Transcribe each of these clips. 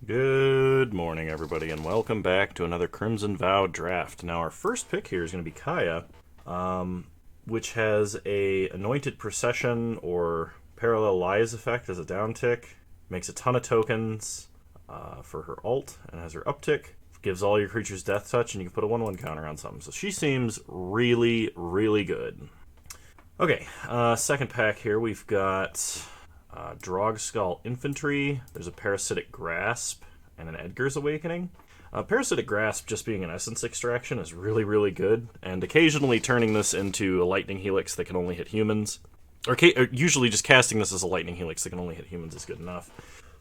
Good morning, everybody, and welcome back to another Crimson Vow draft. Now, our first pick here is going to be Kaya, which has a Anointed Procession or Parallel Lies effect as a downtick. Makes a ton of tokens for her ult, and has her uptick. Gives all your creatures Death Touch, and you can put a 1/1 counter on something. So she seems really, really good. Okay, second pack here, we've got Drog Skull Infantry. There's a Parasitic Grasp and an Edgar's Awakening. Parasitic Grasp, just being an essence extraction, is really, really good, and occasionally turning this into a Lightning Helix that can only hit humans, or usually just casting this as a Lightning Helix that can only hit humans is good enough.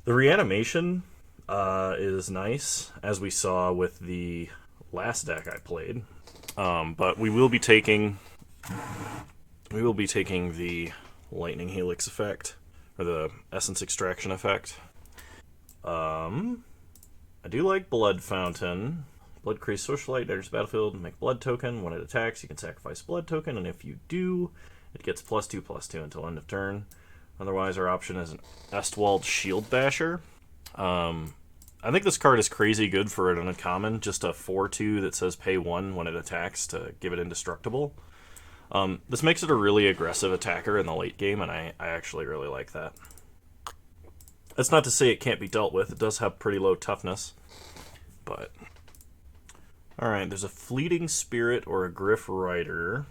The reanimation is nice, as we saw with the last deck I played, but we will be taking the Lightning Helix effect, or the Essence Extraction effect. I do like Blood Fountain. Blood creates Socialite, enters the battlefield, make Blood token. When it attacks, you can sacrifice Blood token, and if you do, it gets +2/+2 until end of turn. Otherwise, our option is an Estwald Shield Basher. I think this card is crazy good for an uncommon, just a 4/2 that says pay 1 when it attacks to give it indestructible. This makes it a really aggressive attacker in the late game, and I actually really like that. That's not to say it can't be dealt with. It does have pretty low toughness, but... Alright, there's a Fleeting Spirit or a Griff Rider.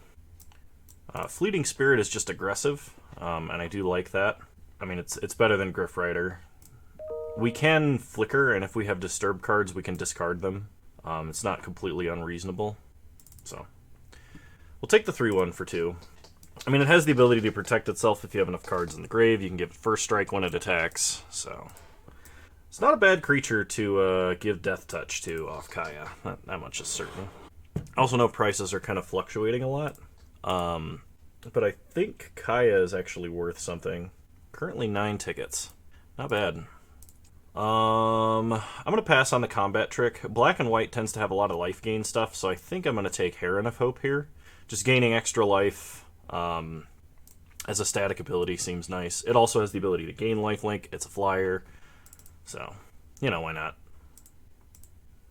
Fleeting Spirit is just aggressive, and I do like that. I mean, it's better than Griff Rider. We can flicker, and if we have Disturb cards, we can discard them. It's not completely unreasonable, so... We'll take the 3/1 for 2. I mean, it has the ability to protect itself if you have enough cards in the grave. You can give it first strike when it attacks, so... It's not a bad creature to give Death Touch to off Kaya. That much is certain. I also know prices are kind of fluctuating a lot. But I think Kaya is actually worth something. Currently 9 tickets. Not bad. I'm going to pass on the combat trick. Black and white tends to have a lot of life gain stuff, so I think I'm going to take Heron of Hope here. Just gaining extra life as a static ability seems nice. It also has the ability to gain lifelink. It's a flyer. So, you know, why not?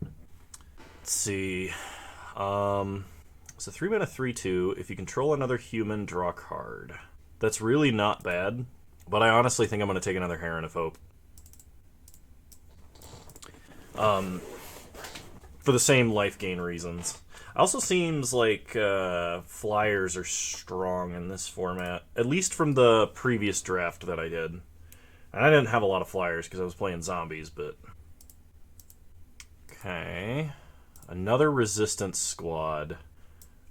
Let's see. It's a 3-mana 3/2. If you control another human, draw a card. That's really not bad, but I honestly think I'm going to take another Heron of Hope. For the same life gain reasons. Also seems like flyers are strong in this format, at least from the previous draft that I did. And I didn't have a lot of flyers because I was playing zombies, but... Okay. Another Resistance Squad,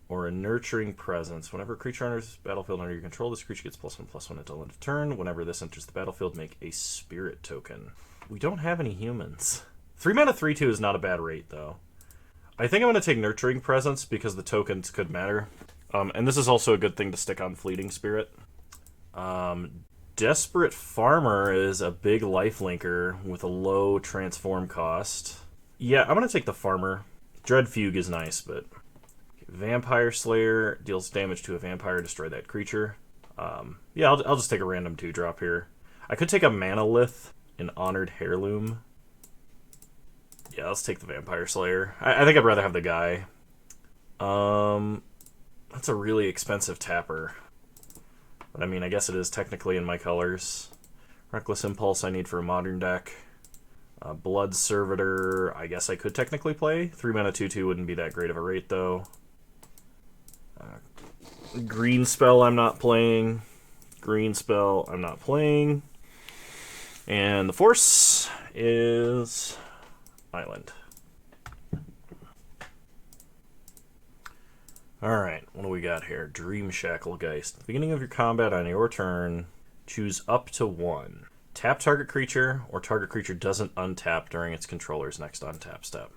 or a Nurturing Presence. Whenever a creature enters the battlefield under your control, this creature gets +1/+1 until end of turn. Whenever this enters the battlefield, make a Spirit token. We don't have any humans. 3-mana 3/2 is not a bad rate, though. I think I'm going to take Nurturing Presence because the tokens could matter. And this is also a good thing to stick on Fleeting Spirit. Desperate Farmer is a big lifelinker with a low transform cost. Yeah, I'm going to take the Farmer. Dread Fugue is nice, but... Vampire Slayer deals damage to a vampire, destroy that creature. Yeah, I'll just take a random 2-drop here. I could take a Manalith, an Honored Heirloom. Yeah, let's take the Vampire Slayer. I think I'd rather have the guy. That's a really expensive tapper. But I mean, I guess it is technically in my colors. Reckless Impulse I need for a modern deck. Blood Servitor, I guess I could technically play. 3-mana 2/2 wouldn't be that great of a rate, though. Green Spell I'm not playing. Green Spell I'm not playing. And the Force is... Island. Alright, what do we got here? Dream Shacklegeist. At the beginning of your combat on your turn, choose up to 1. Tap target creature, or target creature doesn't untap during its controller's next untap step.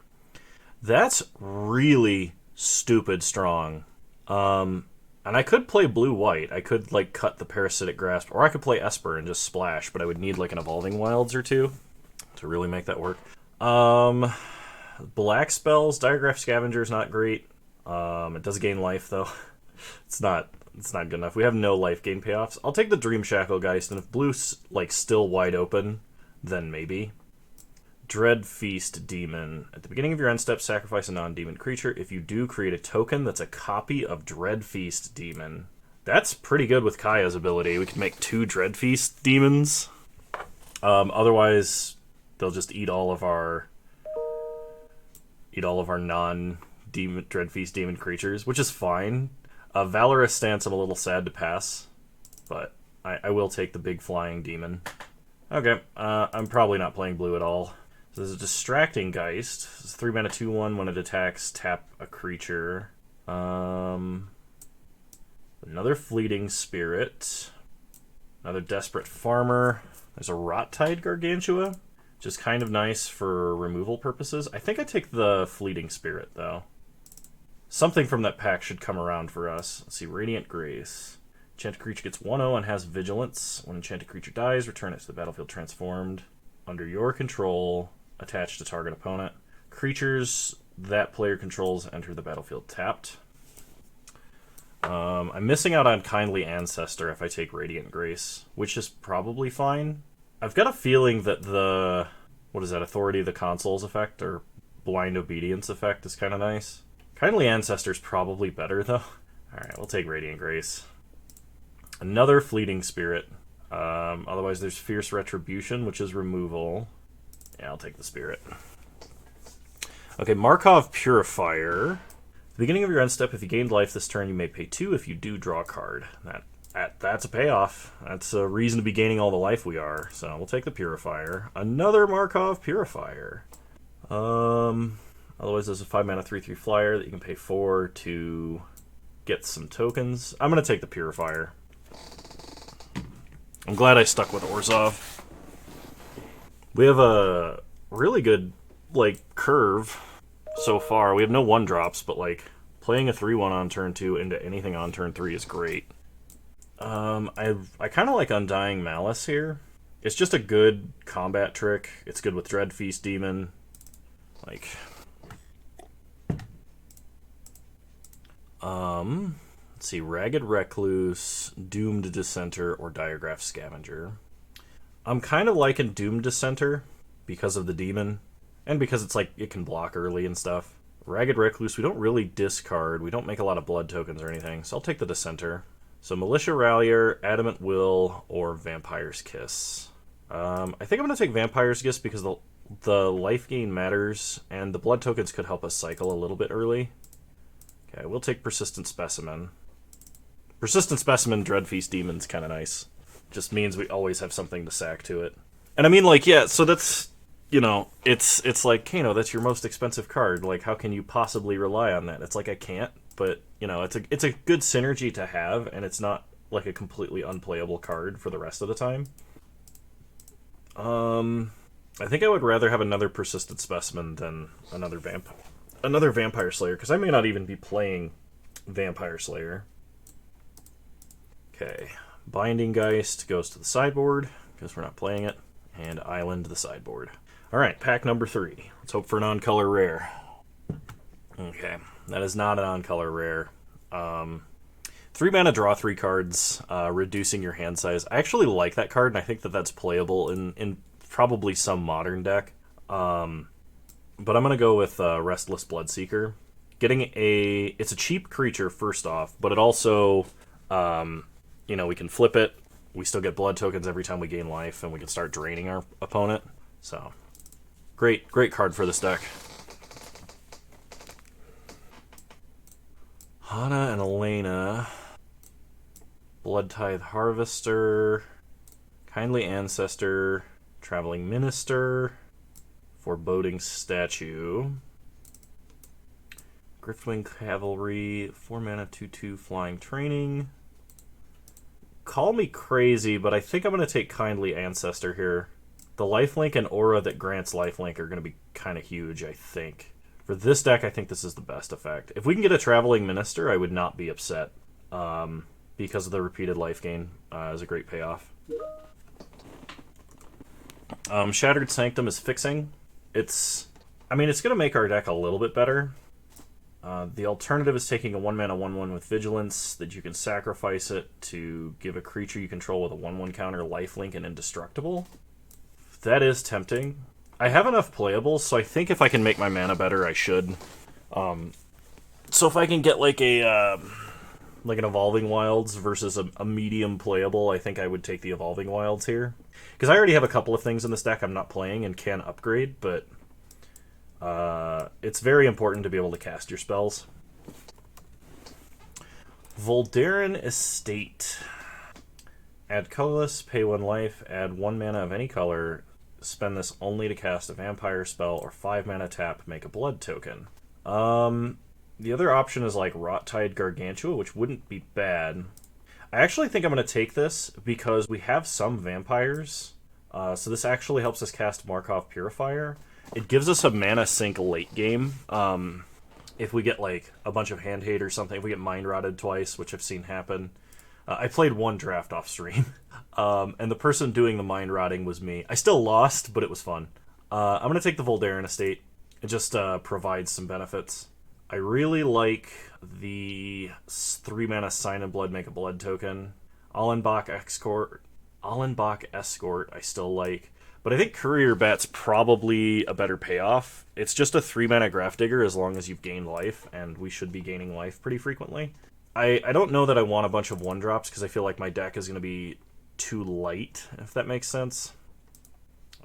That's really stupid strong. And I could play blue-white. I could, like, cut the Parasitic Grasp, or I could play Esper and just splash, but I would need, like, an Evolving Wilds or 2 to really make that work. Black spells, Diagraph Scavenger is not great. It does gain life, though. It's not good enough. We have no life gain payoffs. I'll take the Dream Shacklegeist, and if blue's, like, still wide open, then maybe. Dread Feast Demon. At the beginning of your end step, sacrifice a non-demon creature. If you do, create a token that's a copy of Dread Feast Demon. That's pretty good with Kaya's ability. We can make 2 Dread Feast Demons. Otherwise, they'll just eat all of our non-demon Dread Feast Demon creatures, which is fine. Valorous Stance, I'm a little sad to pass, but I will take the big flying demon. Okay, I'm probably not playing blue at all. So there's a Distracting Geist. It's 3 mana 2/1. When it attacks, tap a creature. Another Fleeting Spirit. Another Desperate Farmer. There's a Rot-Tide Gargantua, which is kind of nice for removal purposes. I think I take the Fleeting Spirit, though. Something from that pack should come around for us. Let's see, Radiant Grace. Enchanted creature gets 1/0 and has Vigilance. When enchanted creature dies, return it to the battlefield transformed. Under your control, attached to target opponent. Creatures that player controls enter the battlefield tapped. I'm missing out on Kindly Ancestor if I take Radiant Grace, which is probably fine. I've got a feeling that the... what is that? Authority of the Consoles effect, or Blind Obedience effect is kind of nice. Kindly Ancestor's probably better, though. Alright, we'll take Radiant Grace. Another Fleeting Spirit. Otherwise, there's Fierce Retribution, which is removal. Yeah, I'll take the Spirit. Okay, Markhov Purifier. At the beginning of your end step, if you gained life this turn, you may pay 2. If you do, draw a card. That's a payoff. That's a reason to be gaining all the life we are. So we'll take the Purifier. Another Markhov Purifier. Otherwise, there's a 5 mana 3/3 flyer that you can pay 4 to get some tokens. I'm going to take the Purifier. I'm glad I stuck with Orzhov. We have a really good, curve so far. We have no 1-drops, but, playing a 3/1 on turn 2 into anything on turn 3 is great. I kind of like Undying Malice here. It's just a good combat trick. It's good with Dread Feast Demon. Let's see, Ragged Recluse, Doomed Dissenter, or Diregraph Scavenger. I'm kind of liking Doomed Dissenter because of the demon, and because it's it can block early and stuff. Ragged Recluse, we don't really discard. We don't make a lot of blood tokens or anything, so I'll take the Dissenter. So Militia Rallier, Adamant Will, or Vampire's Kiss. I think I'm going to take Vampire's Kiss because the life gain matters, and the blood tokens could help us cycle a little bit early. Okay, we'll take Persistent Specimen. Persistent Specimen, Dread Feast Demon's kind of nice. Just means we always have something to sack to it. And I mean, yeah, so that's, it's like, Kano, that's your most expensive card. How can you possibly rely on that? It's I can't, but, it's a good synergy to have, and it's not, a completely unplayable card for the rest of the time. I think I would rather have another Persistent Specimen than another Vampire Slayer, because I may not even be playing Vampire Slayer. Okay, Binding Geist goes to the sideboard, because we're not playing it, and Island to the sideboard. Alright, pack number 3. Let's hope for an on-color rare. Okay, that is not an on-color rare. 3 mana, draw 3 cards, reducing your hand size. I actually like that card, and I think that that's playable in probably some modern deck. But I'm going to go with Restless Bloodseeker. It's a cheap creature, first off, but it also, we can flip it. We still get blood tokens every time we gain life, and we can start draining our opponent. So, great card for this deck. Hana and Elena. Blood Tithe Harvester. Kindly Ancestor. Traveling Minister. Foreboding Statue. Griftwing Cavalry. 4 mana, 2/2 Flying Training. Call me crazy, but I think I'm going to take Kindly Ancestor here. The lifelink and aura that grants lifelink are going to be kind of huge, I think. For this deck, I think this is the best effect. If we can get a Traveling Minister, I would not be upset. Because of the repeated life gain is a great payoff. Shattered Sanctum is fixing. It's going to make our deck a little bit better. The alternative is taking a 1 mana 1/1 with Vigilance that you can sacrifice it to give a creature you control with a 1/1 counter lifelink and indestructible. That is tempting. I have enough playables, so I think if I can make my mana better, I should. So if I can get like a like an Evolving Wilds versus a medium playable, I think I would take the Evolving Wilds here. Because I already have a couple of things in this deck I'm not playing and can upgrade, but it's very important to be able to cast your spells. Voldaren Estate. Add colorless, pay 1 life, add 1 mana of any color, spend this only to cast a vampire spell, or 5 mana tap, make a blood token. The other option is like Rot-Tide Gargantua, which wouldn't be bad. I actually think I'm going to take this because we have some vampires, so this actually helps us cast Markov Purifier. It gives us a mana sink late game. If we get like a bunch of hand hate or something, if we get mind rotted twice, which I've seen happen. I played one draft off stream, and the person doing the mind rotting was me. I still lost, but it was fun. I'm going to take the Voldaren Estate. It just provides some benefits. I really like the 3 mana Sign in Blood, make a blood token. Allenbach Escort I still like. But I think Courier Bat's probably a better payoff. It's just a 3 mana Grafdigger as long as you've gained life, and we should be gaining life pretty frequently. I don't know that I want a bunch of 1-drops because I feel like my deck is going to be too light, if that makes sense.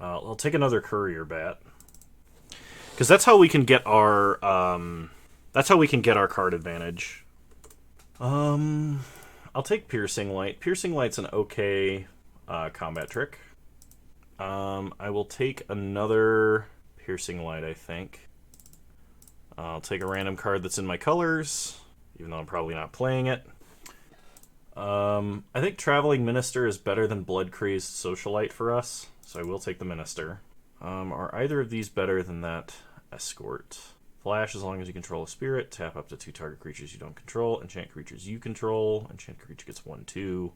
I'll take another Courier Bat. Because that's how we can get our card advantage. I'll take Piercing Light. Piercing Light's an okay combat trick. I will take another Piercing Light, I think. I'll take a random card that's in my colors, even though I'm probably not playing it. I think Traveling Minister is better than Blood Crazed Socialite for us, so I will take the Minister. Are either of these better than that Escort? Flash as long as you control a spirit, tap up to 2 target creatures you don't control, enchant creatures you control, enchant creature gets 1/2.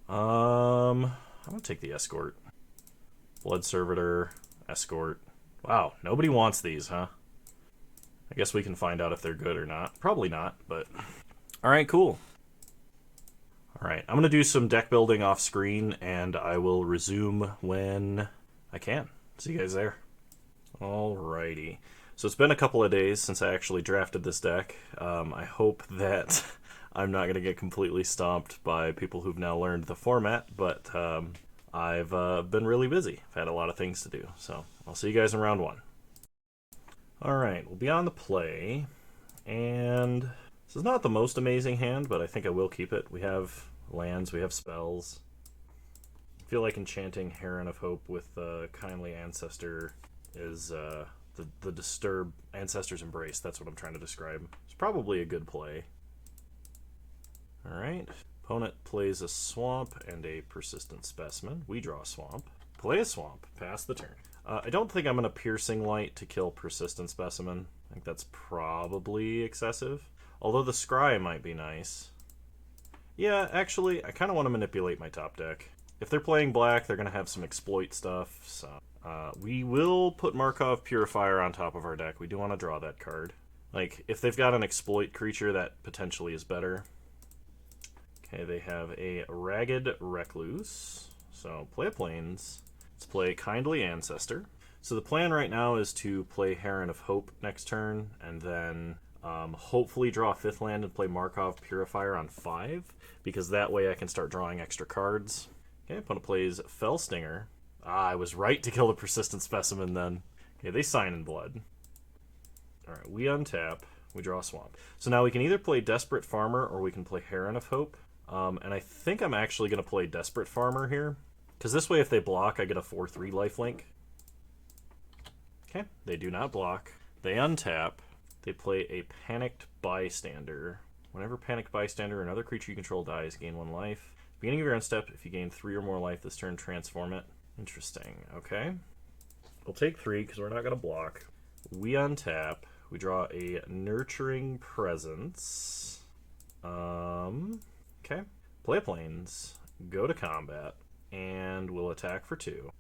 I'm gonna take the Escort. Blood Servitor, Escort. Wow, nobody wants these, huh? I guess we can find out if they're good or not. Probably not, but... Alright, cool. Alright, I'm going to do some deck building off screen, and I will resume when I can. See you guys there. Alrighty. So it's been a couple of days since I actually drafted this deck. I hope that I'm not going to get completely stomped by people who've now learned the format, but I've been really busy. I've had a lot of things to do, so I'll see you guys in round 1. Alright, we'll be on the play, and this is not the most amazing hand, but I think I will keep it. We have lands, we have spells. I feel like enchanting Heron of Hope with Kindly Ancestor is the Disturb Ancestor's Embrace. That's what I'm trying to describe. It's probably a good play. Alright, opponent plays a Swamp and a Persistent Specimen. We draw a Swamp. Play a Swamp. Pass the turn. I don't think I'm going to Piercing Light to kill Persistent Specimen. I think that's probably excessive. Although the Scry might be nice. Yeah, actually, I kind of want to manipulate my top deck. If they're playing black, they're going to have some exploit stuff. So we will put Markov Purifier on top of our deck. We do want to draw that card. Like, if they've got an exploit creature, that potentially is better. Okay, they have a Ragged Recluse. So, play a Plains. Let's play Kindly Ancestor. So the plan right now is to play Heron of Hope next turn, and then hopefully draw a 5th land and play Markov Purifier on 5, because that way I can start drawing extra cards. Okay, opponent plays Fellstinger. I was right to kill the Persistent Specimen then. Okay, they Sign in Blood. Alright, we untap, we draw a Swamp. So now we can either play Desperate Farmer or we can play Heron of Hope. And I think I'm actually going to play Desperate Farmer here. Because this way, if they block, I get a 4/3 lifelink. Okay, they do not block. They untap. They play a Panicked Bystander. Whenever Panicked Bystander or another creature you control dies, gain 1 life. Beginning of your end step, if you gain 3 or more life this turn, transform it. Interesting. Okay. We'll take 3 because we're not going to block. We untap. We draw a Nurturing Presence. Okay. Play Plains. Go to combat. And we'll attack for 2.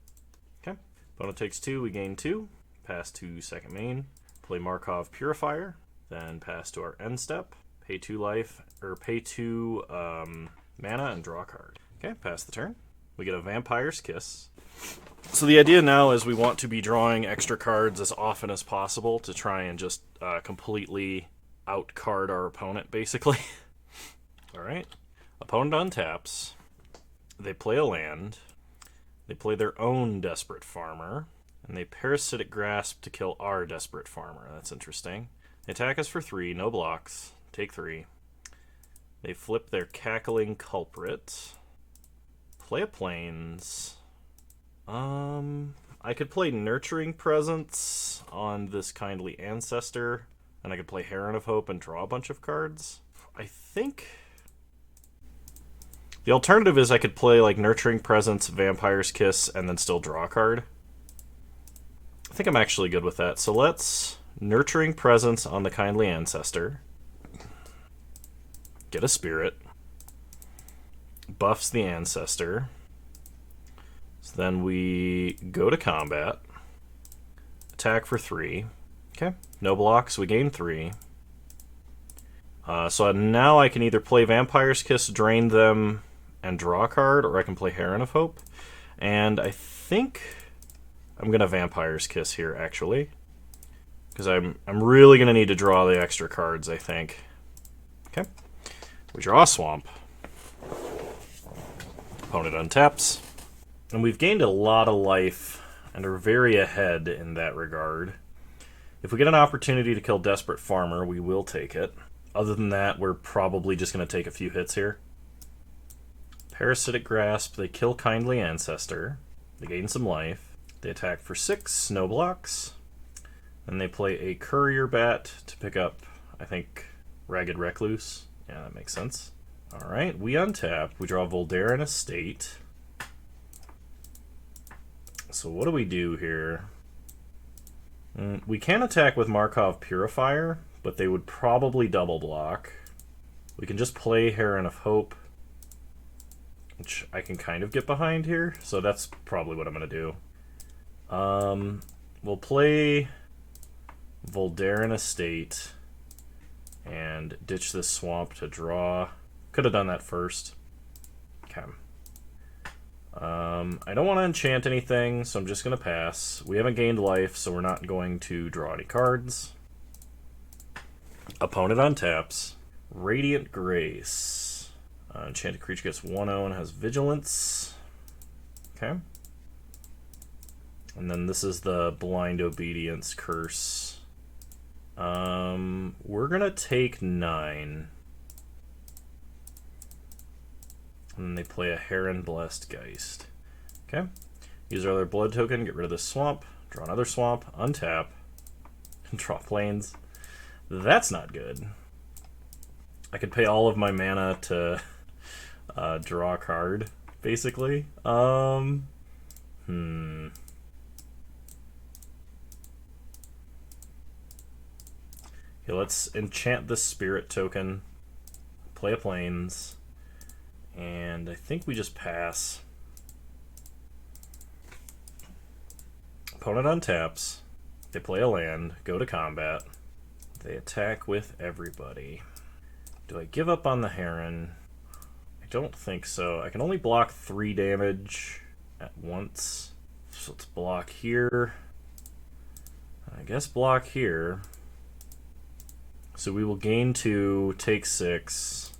Okay. Opponent takes 2, we gain 2. Pass to second main. Play Markov Purifier. Then pass to our end step. Pay 2 life, or pay 2 mana and draw a card. Okay, pass the turn. we get a Vampire's Kiss. So the idea now is we want to be drawing extra cards as often as possible to try and just completely out-card our opponent, basically. Alright. Opponent untaps. They play a land. They play their own Desperate Farmer. And they Parasitic Grasp to kill our Desperate Farmer. That's interesting. They attack us for 3, no blocks. Take 3. They flip their Cackling Culprit. Play a Plains. I could play Nurturing Presence on this Kindly Ancestor. And I could play Heron of Hope and draw a bunch of cards. I think the alternative is I could play like Nurturing Presence, Vampire's Kiss, and then still draw a card. I think I'm actually good with that. So let's Nurturing Presence on the Kindly Ancestor. Get a Spirit. Buffs the Ancestor. So then we go to combat. Attack for 3. Okay. No blocks. We gain 3. So now I can either play Vampire's Kiss, drain them, and draw a card, or I can play Heron of Hope. And I think I'm going to Vampire's Kiss here, actually. Because I'm really going to need to draw the extra cards, I think. Okay. We draw a Swamp. Opponent untaps. And we've gained a lot of life and are very ahead in that regard. If we get an opportunity to kill Desperate Farmer, we will take it. Other than that, we're probably just going to take a few hits here. Parasitic Grasp, they kill Kindly Ancestor. They gain some life. They attack for 6, no blocks. Then they play a Courier Bat to pick up, I think, Ragged Recluse. Yeah, that makes sense. Alright, we untap. We draw Voldaren Estate. So what do we do here? We can attack with Markov Purifier, but they would probably double block. We can just play Heron of Hope, which I can kind of get behind here, so that's probably what I'm going to do. We'll play Voldaren Estate and ditch this swamp to draw. Could have done that first. Okay. I don't want to enchant anything, so I'm just going to pass. We haven't gained life, so we're not going to draw any cards. Opponent untaps. Radiant Grace. Enchanted creature gets 1/0 and has Vigilance. Okay. And then this is the Blind Obedience Curse. We're going to take 9. And then they play a Heron Blessed Geist. Okay. Use our other blood token, get rid of this swamp, draw another swamp, untap, and draw plains. That's not good. I could pay all of my mana to draw a card, basically. Okay, let's enchant this spirit token, play a plains, and I think we just pass. Opponent untaps. They play a land, go to combat. They attack with everybody. Do I give up on the Heron? I don't think so. I can only block 3 damage at once. So let's block here. I guess block here. So we will gain 2, take 6.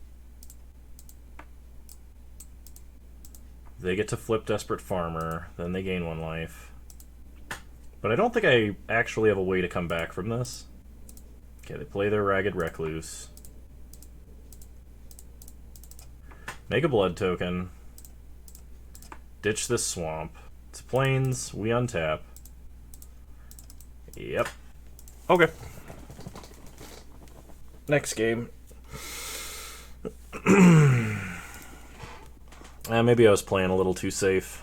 They get to flip Desperate Farmer, then they gain 1 life. But I don't think I actually have a way to come back from this. Okay, they play their Ragged Recluse. Make a blood token. Ditch this swamp. It's plains, we untap. Yep. Okay. Next game. Maybe I was playing a little too safe.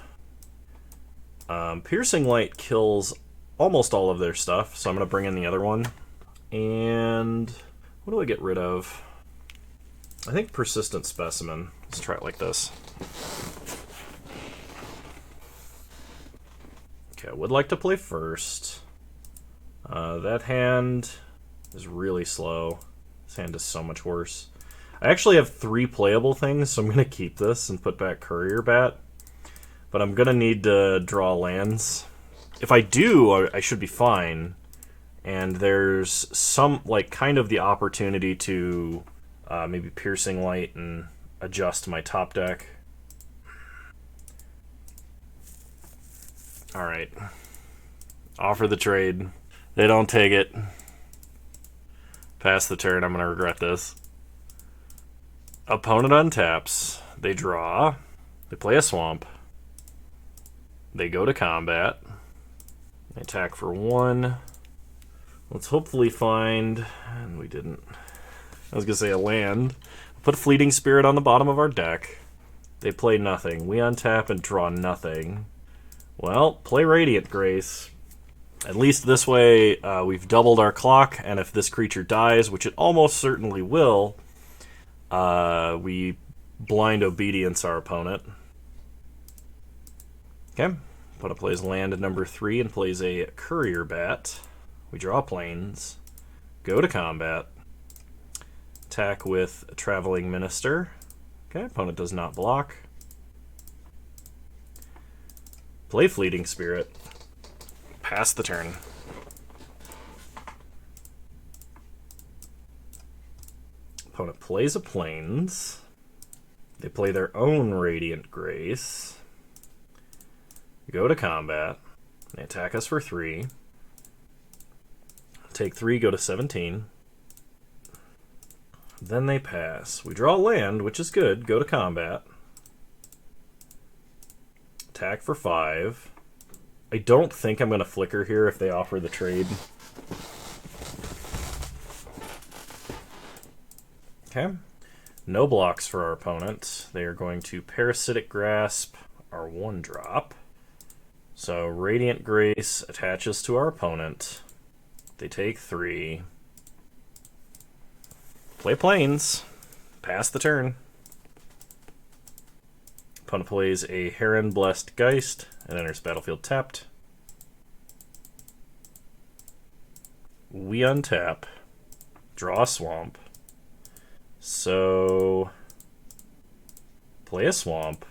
Piercing Light kills almost all of their stuff, so I'm going to bring in the other one. And what do I get rid of? I think Persistent Specimen. Let's try it like this. Okay, I would like to play first. That hand is really slow. This hand is so much worse. I actually have 3 playable things, so I'm going to keep this and put back Courier Bat. but I'm going to need to draw lands. If I do, I should be fine. And there's some, like, kind of the opportunity to maybe Piercing Light and adjust my top deck. Alright. Offer the trade. They don't take it. Pass the turn. I'm going to regret this. Opponent untaps. They draw. They play a swamp. They go to combat. They attack for 1. Let's hopefully find... And we didn't. I was going to say a land. Put Fleeting Spirit on the bottom of our deck. They play nothing. We untap and draw nothing. Well, play Radiant Grace. At least this way we've doubled our clock, and if this creature dies, which it almost certainly will, we blind obedience our opponent. Okay. Opponent plays land at number 3 and plays a Courier Bat. We draw planes. Go to combat. Attack with a Traveling Minister. Okay, opponent does not block. Play Fleeting Spirit. Pass the turn. Opponent plays a planes. They play their own Radiant Grace. Go to combat. They attack us for 3. Take 3, go to 17. Then they pass. We draw land, which is good. Go to combat. Attack for 5. I don't think I'm going to flicker here if they offer the trade. Okay. No blocks for our opponent. They are going to Parasitic Grasp our 1-drop. So Radiant Grace attaches to our opponent. They take 3. Play planes. Pass the turn. Opponent plays a Heron Blessed Geist and enters battlefield tapped. We untap. Draw a swamp. So play a swamp.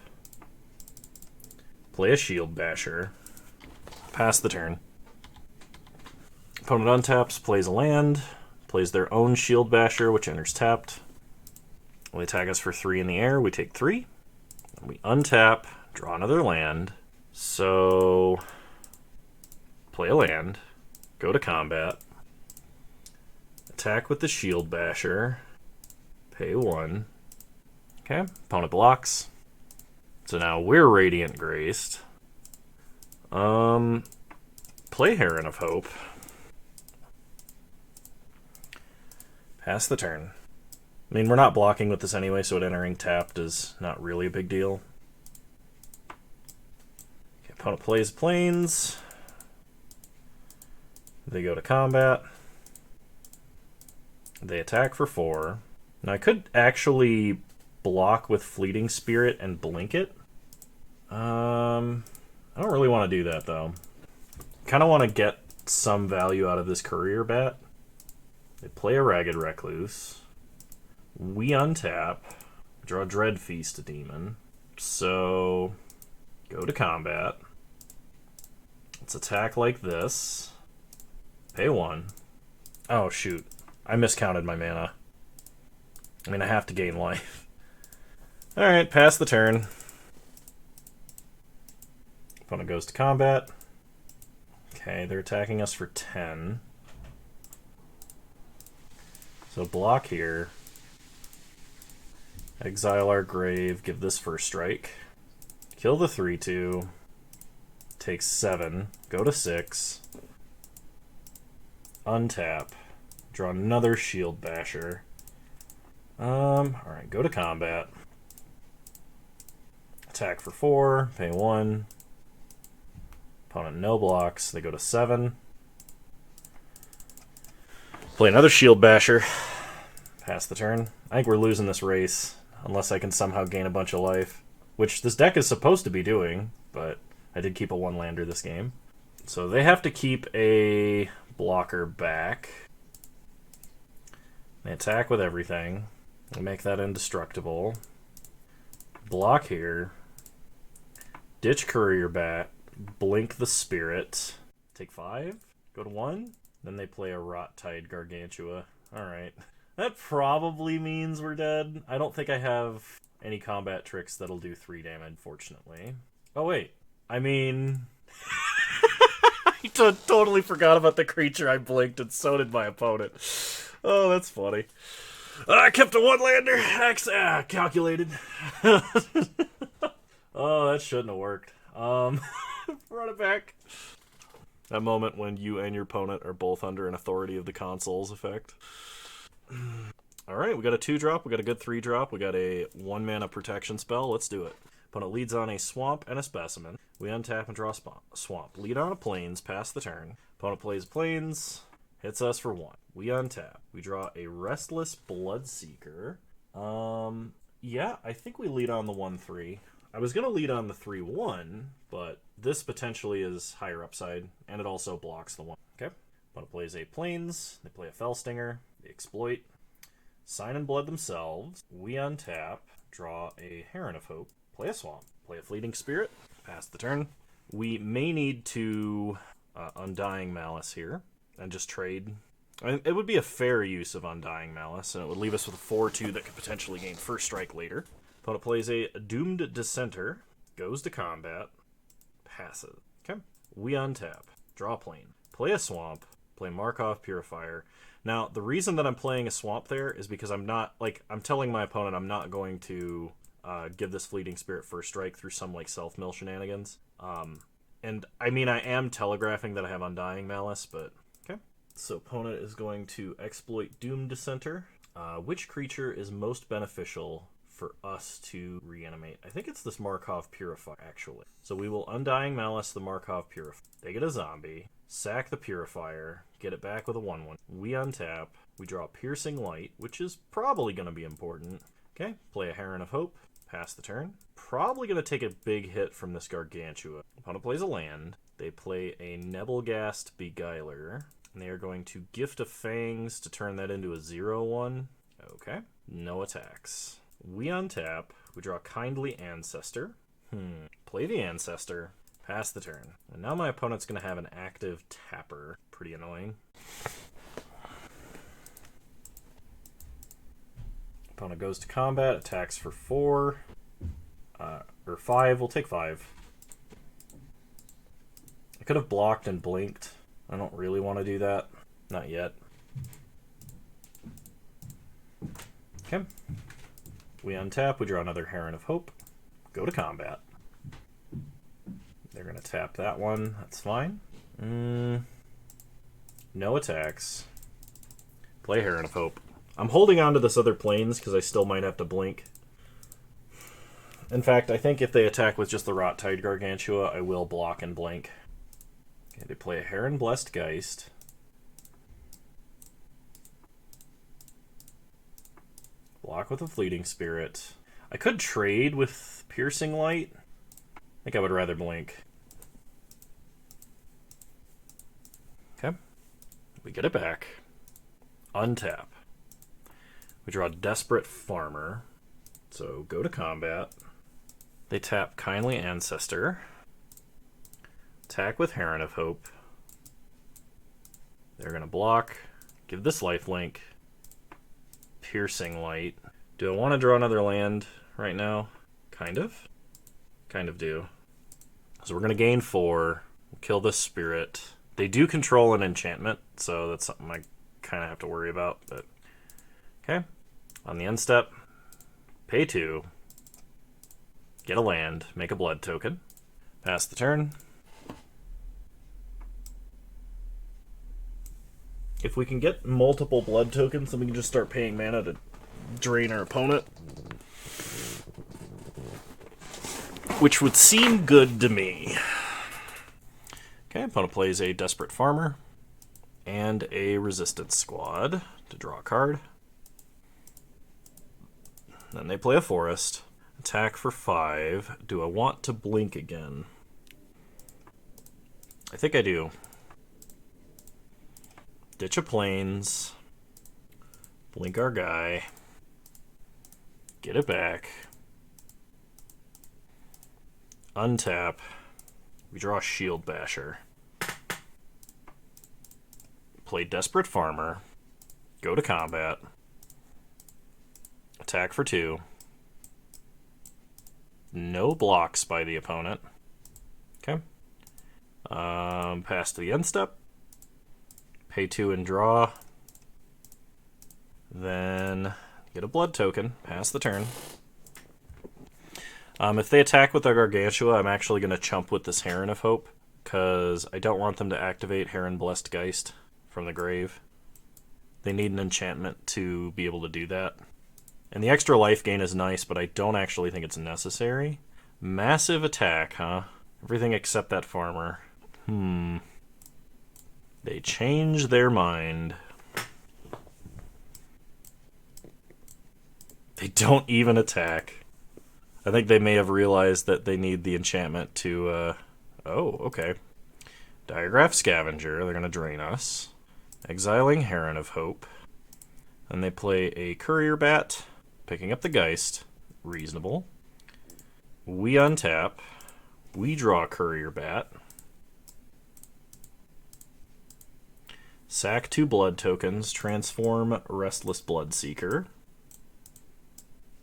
Play a Shield Basher. Pass the turn. Opponent untaps, plays a land, plays their own Shield Basher, which enters tapped. They attack us for 3 in the air. We take 3. We untap, draw another land. So play a land, go to combat, attack with the Shield Basher, pay 1. Okay, opponent blocks. So now we're Radiant Graced. Play Heron of Hope. Pass the turn. I mean, we're not blocking with this anyway, so it entering tapped is not really a big deal. Okay, opponent plays planes. They go to combat. They attack for 4. Now I could actually block with Fleeting Spirit and blink it. I don't really want to do that though. Kind of want to get some value out of this Courier Bat. They play a Ragged Recluse. We untap. Draw Dread Feast, a demon. So go to combat. Let's attack like this. Pay 1. Oh shoot. I miscounted my mana. I mean, I have to gain life. Alright, pass the turn. Opponent goes to combat. Okay, they're attacking us for 10. So block here. Exile our grave, give this first strike. Kill the 3/2. Take 7. Go to 6. Untap. Draw another Shield Basher. Alright, go to combat. Attack for 4, pay 1. Opponent no blocks, they go to 7. Play another Shield Basher. Pass the turn. I think we're losing this race, unless I can somehow gain a bunch of life. Which this deck is supposed to be doing, but I did keep a 1-lander this game. So they have to keep a blocker back. They attack with everything. They make that indestructible. Block here. Ditch Courier Bat, blink the Spirit, take 5, go to 1, then they play a Rot-Tide Gargantua. Alright. That probably means we're dead. I don't think I have any combat tricks that'll do 3 damage, fortunately. Oh, wait. I mean... I totally forgot about the creature I blinked, and so did my opponent. Oh, that's funny. I kept a 1-lander. Calculated. Oh, that shouldn't have worked. Run it back. That moment when you and your opponent are both under an Authority of the Consoles effect. Alright, we got a 2-drop, we got a good 3-drop, we got a 1-mana protection spell. Let's do it. Opponent leads on a Swamp and a Specimen. We untap and draw Swamp. Lead on a Plains, pass the turn. Opponent plays Plains, hits us for 1. We untap. We draw a Restless Bloodseeker. Yeah, I think we lead on the 1-3. I was going to lead on the 3-1, but this potentially is higher upside, and it also blocks the 1. Okay. Opponent plays a Plains, they play a Fellstinger, they exploit, Sign and Blood themselves. We untap, draw a Heron of Hope, play a Swamp, play a Fleeting Spirit, pass the turn. We may need to Undying Malice here, and just trade. It would be a fair use of Undying Malice, and it would leave us with a 4-2 that could potentially gain first strike later. Opponent plays a Doomed Dissenter, goes to combat, passes. Okay. We untap, draw a plane, play a Swamp, play Markov Purifier. Now, the reason that I'm playing a Swamp there is because I'm telling my opponent I'm not going to give this Fleeting Spirit first strike through some, self-mill shenanigans. And, I mean, I am telegraphing that I have Undying Malice, but... Okay. So, opponent is going to exploit Doomed Dissenter. Which creature is most beneficial for us to reanimate? I think it's this Markov Purifier, actually. So, we will Undying Malice the Markov Purifier. They get a zombie, sack the Purifier, get it back with a 1-1. We untap, we draw Piercing Light, which is probably going to be important. Okay, play a Heron of Hope, pass the turn. Probably going to take a big hit from this Gargantua. Opponent plays a land. They play a Nebelgast Beguiler. And they are going to Gift of Fangs to turn that into a 0-1. Okay. No attacks. We untap. We draw Kindly Ancestor. Play the Ancestor. Pass the turn. And now my opponent's going to have an active Tapper. Pretty annoying. Opponent goes to combat. Attacks for 4. Or 5. We'll take 5. I could have blocked and blinked. I don't really want to do that. Not yet. Okay. We untap. We draw another Heron of Hope. Go to combat. They're going to tap that one. That's fine. No attacks. Play Heron of Hope. I'm holding on to this other Plains because I still might have to blink. In fact, I think if they attack with just the Rot-Tide Gargantua, I will block and blink. Okay, they play a Heron Blessed Geist. Block with a Fleeting Spirit. I could trade with Piercing Light. I think I would rather blink. Okay. We get it back. Untap. We draw Desperate Farmer. So go to combat. They tap Kindly Ancestor. Attack with Heron of Hope. They're going to block. Give this lifelink. Piercing Light. Do I want to draw another land right now? Kind of. Kind of do. So we're going to gain 4. Kill this spirit. They do control an enchantment, so that's something I kind of have to worry about. But okay. On the end step, pay 2. Get a land. Make a blood token. Pass the turn. If we can get multiple blood tokens, then we can just start paying mana to drain our opponent. Which would seem good to me. Okay, opponent plays a Desperate Farmer and a Resistance Squad to draw a card. Then they play a Forest. Attack for 5. Do I want to blink again? I think I do. Ditch a Plains. Blink our guy. Get it back. Untap. We draw Shield Basher. Play Desperate Farmer. Go to combat. Attack for 2. No blocks by the opponent. Okay. Pass to the end step. Pay 2 and draw. Then get a blood token. Pass the turn. If they attack with their Gargantua, I'm actually going to chump with this Heron of Hope, because I don't want them to activate Heron Blessed Geist from the grave. They need an enchantment to be able to do that. And the extra life gain is nice, but I don't actually think it's necessary. Massive attack, huh? Everything except that farmer. They change their mind. They don't even attack. I think they may have realized that they need the enchantment to, oh, okay. Diagraph Scavenger, they're going to drain us. Exiling Heron of Hope. And they play a Courier Bat, picking up the Geist. Reasonable. We untap. We draw Courier Bat. Sack 2 blood tokens, transform Restless Bloodseeker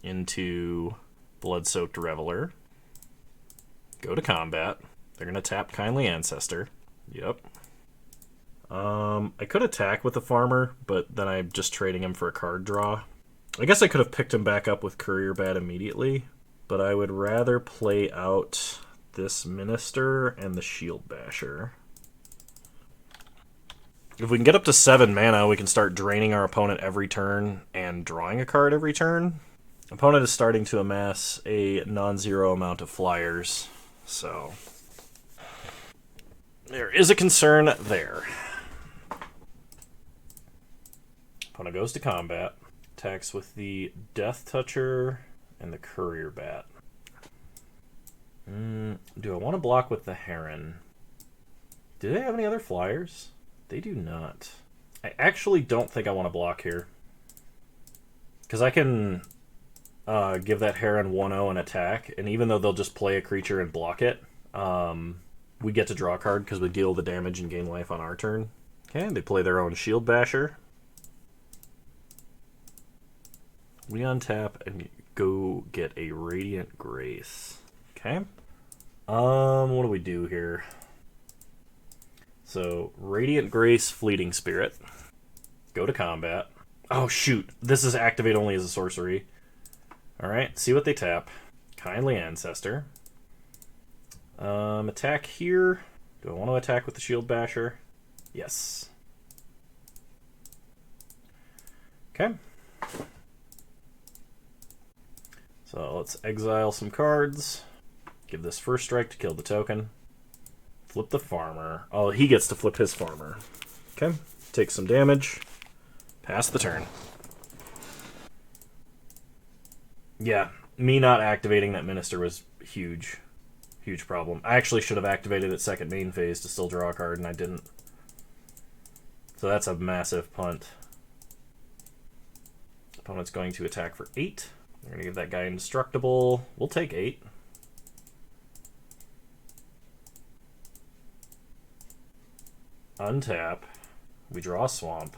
into Blood-Soaked Reveler. Go to combat. They're going to tap Kindly Ancestor. Yep. I could attack with the Farmer, but then I'm just trading him for a card draw. I guess I could have picked him back up with Courier Bat immediately, but I would rather play out this Minister and the Shield Basher. If we can get up to 7 mana, we can start draining our opponent every turn and drawing a card every turn. Opponent is starting to amass a non-zero amount of flyers, so there is a concern there. Opponent goes to combat, attacks with the Death Toucher and the Courier Bat. Do I want to block with the Heron? Do they have any other flyers? They do not. I actually don't think I want to block here, because I can give that Heron 1-0 an attack, and even though they'll just play a creature and block it, we get to draw a card because we deal the damage and gain life on our turn. Okay, they play their own Shield Basher. We untap and go get a Radiant Grace. Okay. What do we do here? So, Radiant Grace, Fleeting Spirit. Go to combat. Oh, shoot. This is activate only as a sorcery. Alright, see what they tap. Kindly Ancestor. Attack here. Do I want to attack with the Shield Basher? Yes. Okay. So let's exile some cards. Give this first strike to kill the token. Flip the Farmer. Oh, he gets to flip his Farmer. Okay. Take some damage. Pass the turn. Yeah, me not activating that Minister was huge. Huge problem. I actually should have activated it second main phase to still draw a card, and I didn't. So that's a massive punt. Opponent's going to attack for 8. They're going to give that guy indestructible. We'll take 8. Untap. We draw a Swamp.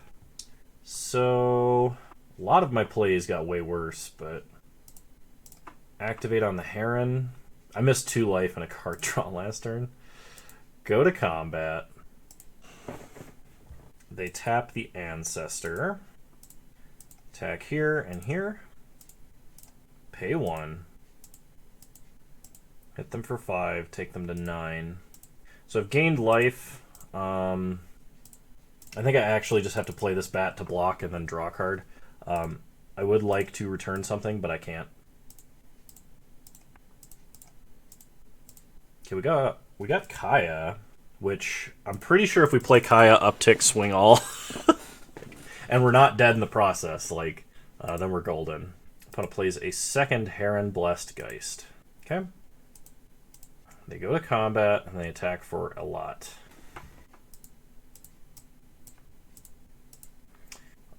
So, a lot of my plays got way worse, but activate on the Heron. I missed 2 life and a card draw last turn. Go to combat. They tap the Ancestor. Attack here and here. Pay 1. Hit them for 5. Take them to 9. So I've gained life. I think I actually just have to play this bat to block and then draw a card. I would like to return something, but I can't. Okay, we got Kaya, which I'm pretty sure if we play Kaya, uptick, swing all, and we're not dead in the process, like, then we're golden. Opponent plays a second Heron Blessed Geist. Okay. They go to combat, and they attack for a lot.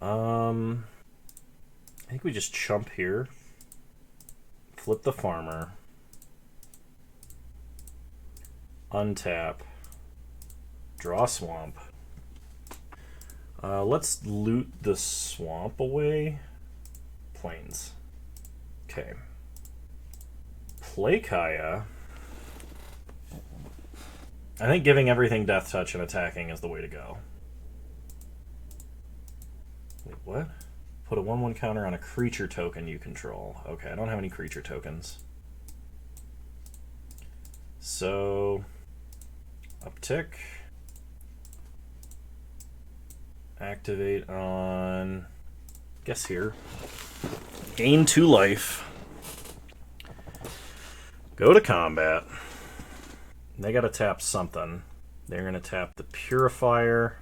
I think we just chump here. Flip the Farmer. untap, draw swamp. Let's loot the swamp away. Plains. Okay. Play Kaya. I think giving everything Death Touch and attacking is the way to go. Wait, what? Put a 1/1 counter on a creature token you control. Okay, I don't have any creature tokens. So, uptick. Activate on, guess here. Gain 2 life. Go to combat. They gotta tap something. They're gonna tap the purifier.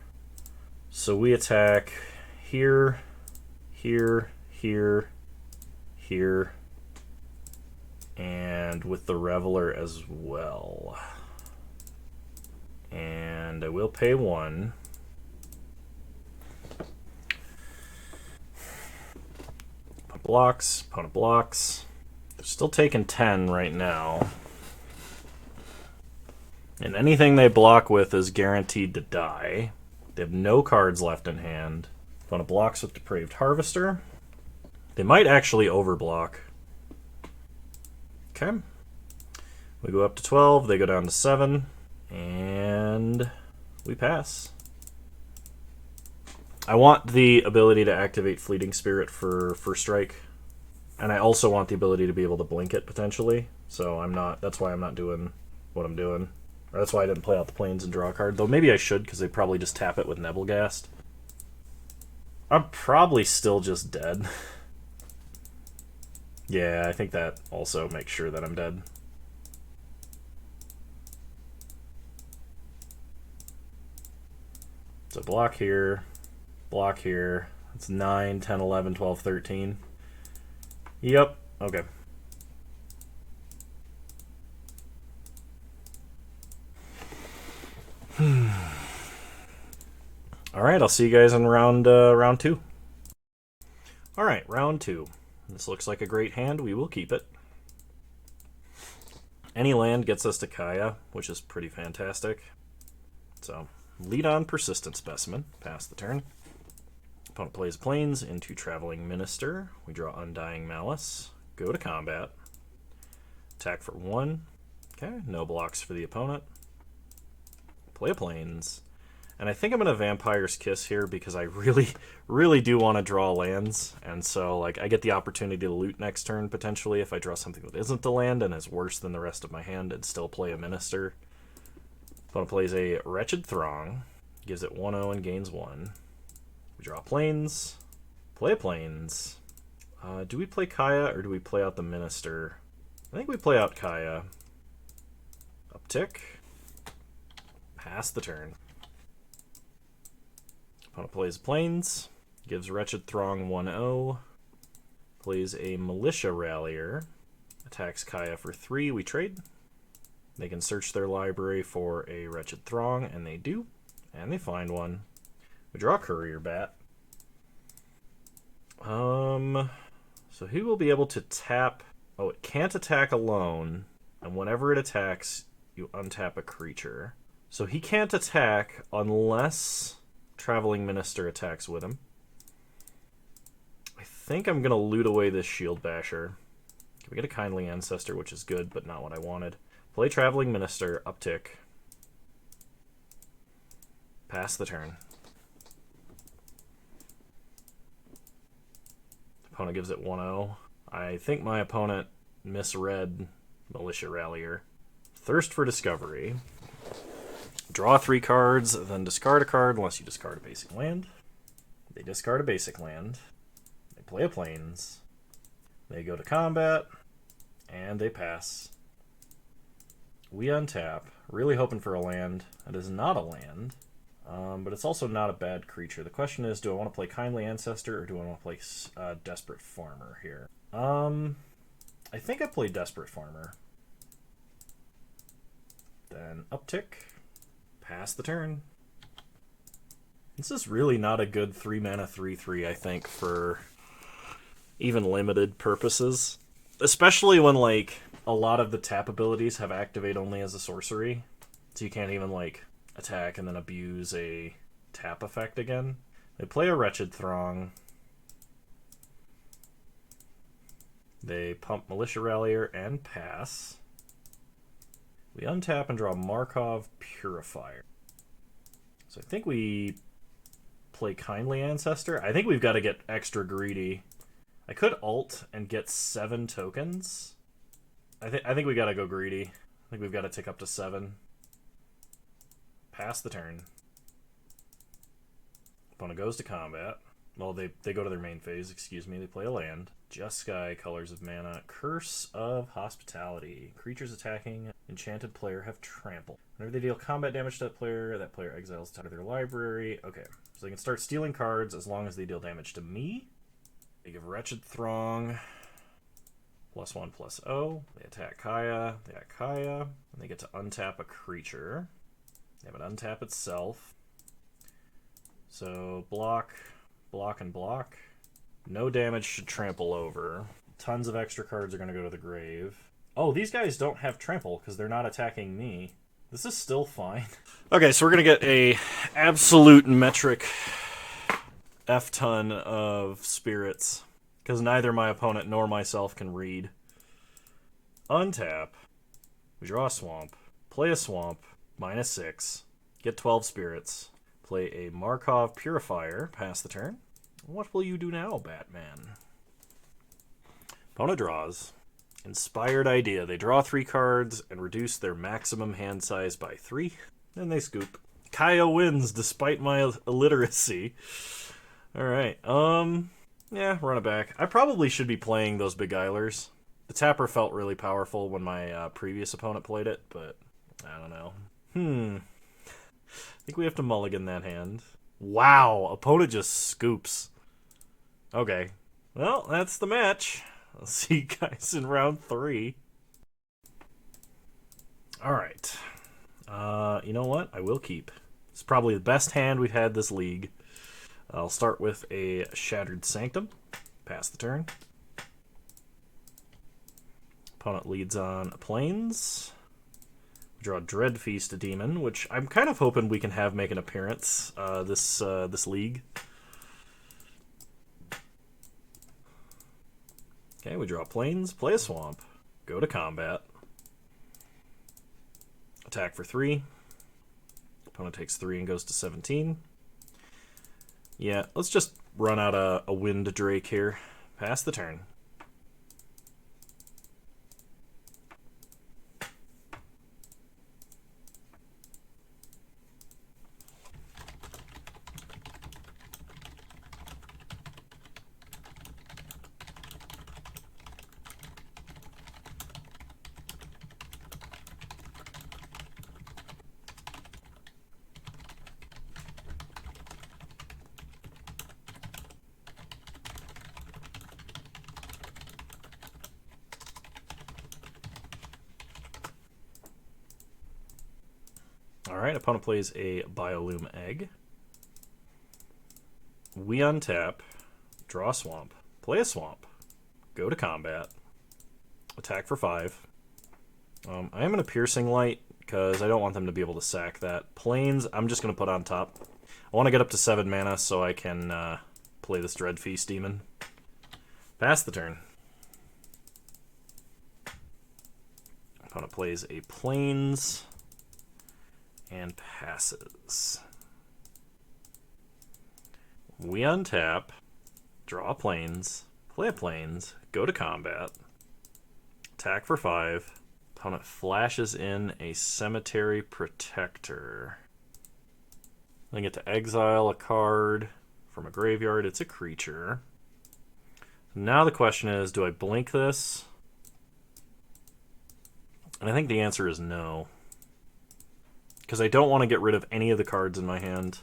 So we attack here, here, here, here, and with the Reveler as well. And I will pay 1. Opponent blocks. They're still taking 10 right now. And anything they block with is guaranteed to die. They have no cards left in hand. Opponent blocks with Depraved Harvester. They might actually overblock. Okay. We go up to 12, they go down to 7, and we pass. I want the ability to activate Fleeting Spirit for First Strike, and I also want the ability to be able to blink it potentially. So that's why I'm not doing what I'm doing. Or that's why I didn't play out the Plains and draw a card. Though maybe I should, because they probably just tap it with Nebelgast. I'm probably still just dead. Yeah, I think that also makes sure that I'm dead. So block here. Block here. It's 9, 10, 11, 12, 13. Yep. Okay. All right, I'll see you guys in round 2. All right, round 2. This looks like a great hand. We will keep it. Any land gets us to Kaya, which is pretty fantastic. So, lead on Persistent Specimen. Pass the turn. Opponent plays Plains into Traveling Minister. We draw Undying Malice. Go to combat. Attack for 1. Okay, no blocks for the opponent. Play a Plains. And I think I'm going to Vampire's Kiss here because I really do want to draw lands. And so like I get the opportunity to loot next turn potentially if I draw something that isn't the land and is worse than the rest of my hand and still play a Minister. Opponent plays a Wretched Throng. Gives it 1/0 and gains 1. We draw Plains. Play Plains. Do we play Kaya or do we play out the Minister? I think we play out Kaya. Uptick. Pass the turn. Opponent plays Plains. Gives Wretched Throng 1/0. Plays a Militia Rallier. Attacks Kaya for 3. We trade. They can search their library for a Wretched Throng, and they do. And they find one. We draw Courier Bat. So he will be able to tap... Oh, it can't attack alone. And whenever it attacks, you untap a creature. So he can't attack unless Traveling Minister attacks with him. I think I'm going to loot away this Shield Basher. We get a Kindly Ancestor, which is good, but not what I wanted. Play Traveling Minister, uptick. Pass the turn. Opponent gives it 1/0. I think my opponent misread Militia Rallier. Thirst for Discovery. Draw 3 cards, then discard a card unless you discard a basic land. They discard a basic land. They play a Plains. They go to combat. And they pass. We untap. Really hoping for a land. It is not a land. But it's also not a bad creature. The question is, do I want to play Kindly Ancestor or do I want to play Desperate Farmer here? I think I play Desperate Farmer. Then uptick. Pass the turn. This is really not a good 3-mana 3/3, I think, for even limited purposes. Especially when, like, a lot of the tap abilities have activate only as a sorcery. So you can't even, like, attack and then abuse a tap effect again. They play a Wretched Throng. They pump Militia Rallier and pass. We untap and draw Markov Purifier. So I think we play Kindly Ancestor. I think we've got to get extra greedy. I could ult and get 7 tokens. I think we got to go greedy. I think we've got to tick up to 7. Pass the turn. Opponent goes to combat. Well, they go to their main phase, excuse me. They play a land. Just Sky, Colors of Mana. Curse of Hospitality. Creatures attacking enchanted player have trample. Whenever they deal combat damage to that player exiles a card of their library. Okay, so they can start stealing cards as long as they deal damage to me. They give Wretched Throng. +1/+0. They attack Kaya. They attack Kaya. And they get to untap a creature. They have it untap itself. So block, block, and block. No damage should trample over. Tons of extra cards are going to go to the grave. Oh, these guys don't have trample because they're not attacking me. This is still fine. Okay, so we're going to get a absolute metric F-ton of spirits because neither my opponent nor myself can read. Untap. We draw a swamp. Play a swamp. -6. Get 12 spirits. Play a Markov Purifier. Pass the turn. What will you do now, Batman? Opponent draws. Inspired Idea. They draw 3 cards and reduce their maximum hand size by 3. Then they scoop. Kaya wins despite my illiteracy. Alright, yeah, run it back. I probably should be playing those Beguilers. The Tapper felt really powerful when my previous opponent played it, but I don't know. I think we have to mulligan that hand. Wow, opponent just scoops. Okay, well, that's the match. I'll see you guys in round 3. Alright. You know what? I will keep. It's probably the best hand we've had this league. I'll start with a Shattered Sanctum. Pass the turn. Opponent leads on Plains. We draw Dread Feast Demon, which I'm kind of hoping we can have make an appearance this league. Okay, we draw Plains, play a Swamp, go to combat. Attack for 3. Opponent takes 3 and goes to 17. Yeah, let's just run out a Wind Drake here. Pass the turn. Alright, opponent plays a Biolume Egg. We untap, draw a Swamp, play a Swamp, go to combat, attack for 5. I am going to Piercing Light because I don't want them to be able to sack that. Plains, I'm just going to put on top. I want to get up to 7 mana so I can play this Dread Feast Demon. Pass the turn. Opponent plays a Plains and passes. We untap, draw Plains, play a Plains, go to combat, attack for 5. Opponent flashes in a Cemetery Protector. I get to exile a card from a graveyard. It's a creature. Now the question is, do I blink this? And I think the answer is no. Because I don't want to get rid of any of the cards in my hand.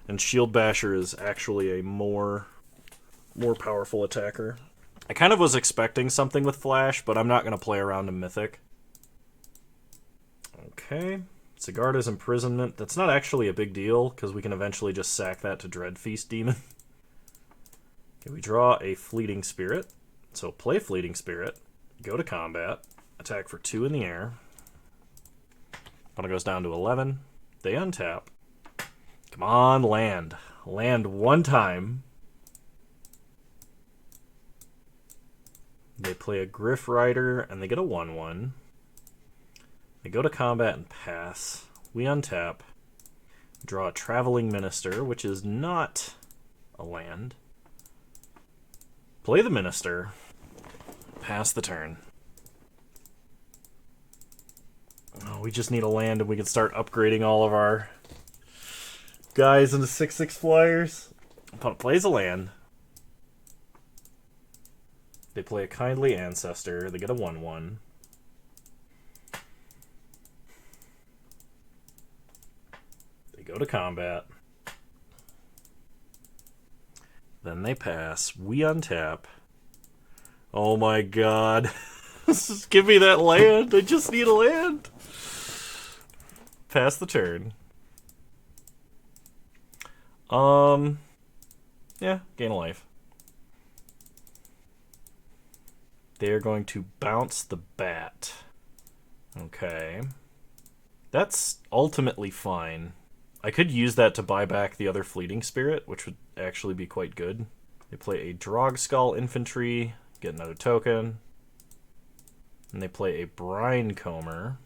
And Shield Basher is actually a more powerful attacker. I kind of was expecting something with Flash, but I'm not going to play around in Mythic. Okay. Sigarda's Imprisonment. That's not actually a big deal, because we can eventually just sack that to Dread Feast Demon. Okay, we draw a Fleeting Spirit. So play Fleeting Spirit, go to combat, attack for 2 in the air. Opponent goes down to 11. They untap. Come on, land. Land one time. They play a Griff Rider, and they get a 1/1. They go to combat and pass. We untap. Draw a Traveling Minister, which is not a land. Play the Minister. Pass the turn. Oh, we just need a land, and we can start upgrading all of our guys into 6/6 flyers. Opponent plays a land. They play a Kindly Ancestor. They get a 1/1. They go to combat. Then they pass. We untap. Oh my god. Just give me that land. I just need a land. Pass the turn. Yeah, gain a life. They are going to bounce the bat. Okay. That's ultimately fine. I could use that to buy back the other Fleeting Spirit, which would actually be quite good. They play a Drogskull Infantry, get another token. And they play a Brine Comber,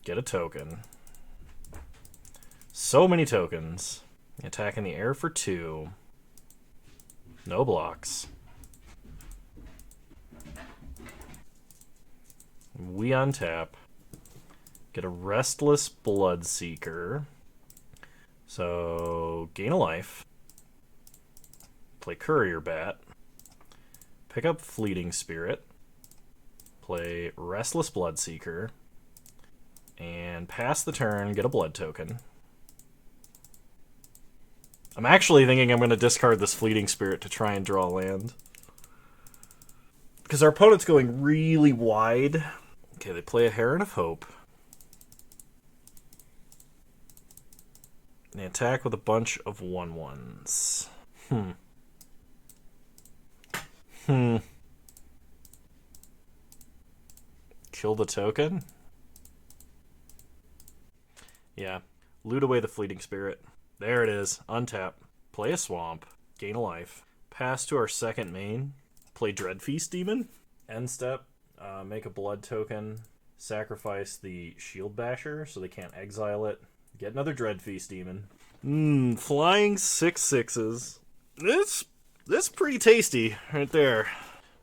get a token. So many tokens. Attack in the air for 2. No blocks. We untap. Get a Restless Bloodseeker. So, gain a life. Play Courier Bat. Pick up Fleeting Spirit. Play Restless Bloodseeker. And pass the turn, get a blood token. I'm actually thinking I'm going to discard this Fleeting Spirit to try and draw land. Because our opponent's going really wide. Okay, they play a Heron of Hope. They attack with a bunch of 1/1s. Kill the token? Yeah. Loot away the Fleeting Spirit. There it is. Untap. Play a Swamp. Gain a life. Pass to our second main. Play Dreadfeast Demon. End step. Make a blood token. Sacrifice the Shield Basher so they can't exile it. Get another Dreadfeast Demon. Flying 6/6s. That's pretty tasty right there.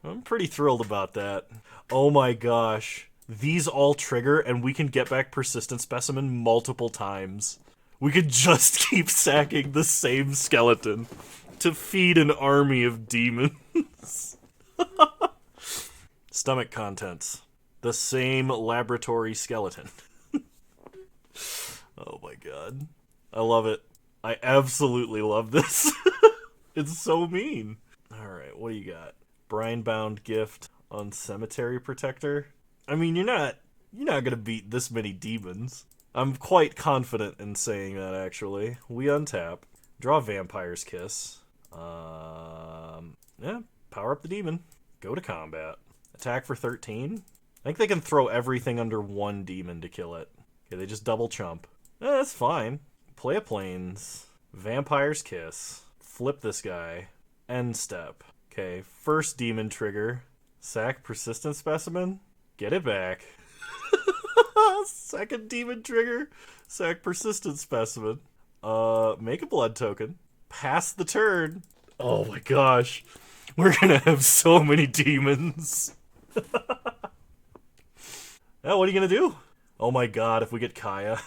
I'm pretty thrilled about that. Oh my gosh. These all trigger and we can get back Persistent Specimen multiple times. We could just keep sacking the same skeleton to feed an army of demons. Stomach contents. The same laboratory skeleton. Oh my god. I love it. I absolutely love this. It's so mean. Alright, what do you got? Brinebound Gift on Cemetery Protector. I mean, you're not gonna beat this many demons. I'm quite confident in saying that, actually. We untap. Draw Vampire's Kiss. Yeah, power up the demon. Go to combat. Attack for 13. I think they can throw everything under one demon to kill it. Okay, they just double chump. That's fine. Play a Plains. Vampire's Kiss. Flip this guy. End step. Okay, first demon trigger. Sack Persistent Specimen. Get it back. Second demon trigger. Sack Persistent Specimen. Make a blood token. Pass the turn. Oh my gosh. We're gonna have so many demons. Yeah, what are you gonna do? Oh my god, if we get Kaya.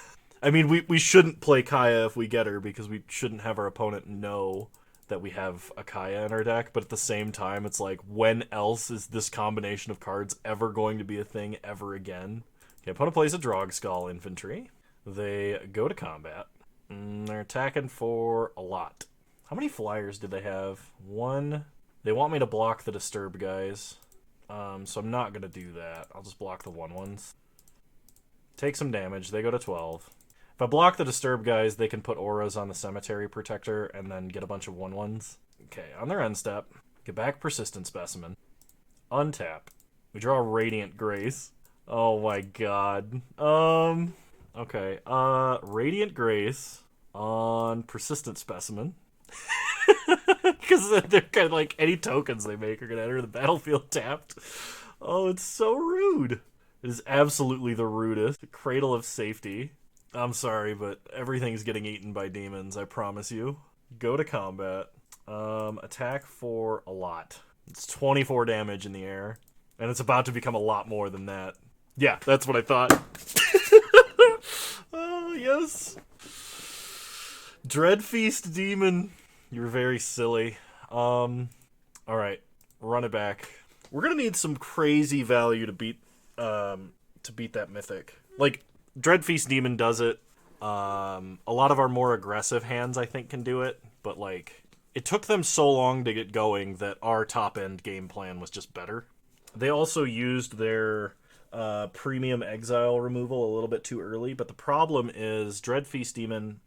I mean, we shouldn't play Kaya if we get her, because we shouldn't have our opponent know that we have a Kaya in our deck, but at the same time, it's like, when else is this combination of cards ever going to be a thing ever again? Okay, opponent plays a Drogskull Infantry. They go to combat. They're attacking for a lot. How many flyers did they have? 1. They want me to block the Disturb guys, so I'm not going to do that. I'll just block the 1/1s. Take some damage. They go to 12. If I block the Disturb guys, they can put auras on the Cemetery Protector and then get a bunch of 1/1s. Okay, on their end step, get back Persistent Specimen. Untap. We draw Radiant Grace. Oh my god. Okay. Radiant Grace on Persistent Specimen. Because they're kind of like any tokens they make are going to enter the battlefield tapped. Oh, it's so rude. It is absolutely the rudest. Cradle of Safety. I'm sorry, but everything's getting eaten by demons, I promise you. Go to combat. Attack for a lot. It's 24 damage in the air. And it's about to become a lot more than that. Yeah, that's what I thought. Oh, yes. Dreadfeast Demon. You're very silly. Alright. Run it back. We're gonna need some crazy value to beat that mythic. Like, Dreadfeast Demon does it. A lot of our more aggressive hands, I think, can do it. But, like, it took them so long to get going that our top-end game plan was just better. They also used their premium exile removal a little bit too early, but the problem is Dreadfeast Demon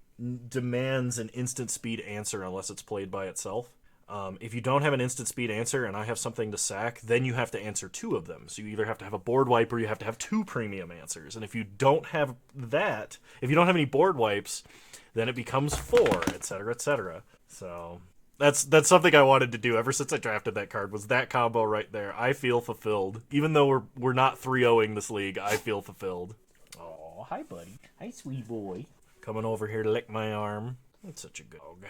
demands an instant speed answer unless it's played by itself. If you don't have an instant speed answer and I have something to sack, then you have to answer two of them. So you either have to have a board wipe or you have to have two premium answers. And if you don't have that, if you don't have any board wipes, then it becomes 4, etc., etc. So that's something I wanted to do ever since I drafted that card, was that combo right there. I feel fulfilled. Even though we're not 3-0ing this league, I feel fulfilled. Oh, hi, buddy. Hi, sweet boy. Coming over here to lick my arm. That's such a good dog.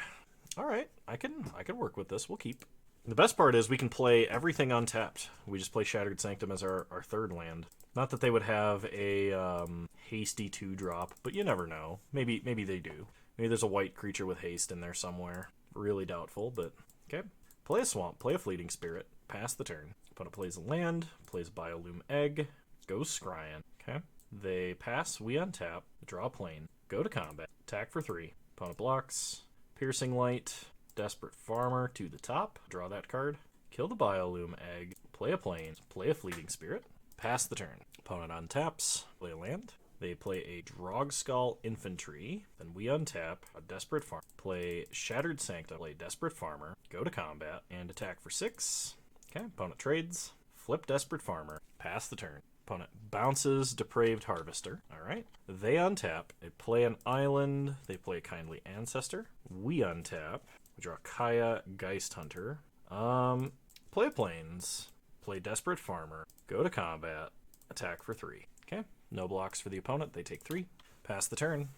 All right, I can work with this. We'll keep. The best part is we can play everything untapped. We just play Shattered Sanctum as our third land. Not that they would have a hasty 2-drop, but you never know. Maybe they do. Maybe there's a white creature with haste in there somewhere. Really doubtful, but okay. Play a Swamp, play a Fleeting Spirit, pass the turn. Opponent plays a land, plays a Biolume Egg, goes Scryan. Okay. They pass, we untap, draw a plane, go to combat, attack for 3. Opponent blocks, Piercing Light, Desperate Farmer to the top, draw that card, kill the Biolume Egg, play a plane, play a Fleeting Spirit, pass the turn. Opponent untaps, play a land. They play a Drogskull Infantry, then we untap a Desperate Farmer, play Shattered Sanctum, play Desperate Farmer, go to combat, and attack for 6. Okay, opponent trades, flip Desperate Farmer, pass the turn. Opponent bounces Depraved Harvester. Alright. They untap, they play an island, they play Kindly Ancestor. We untap, we draw Kaya Geist Hunter. Play planes, play Desperate Farmer, go to combat, attack for 3. Okay. No blocks for the opponent. They take 3. Pass the turn.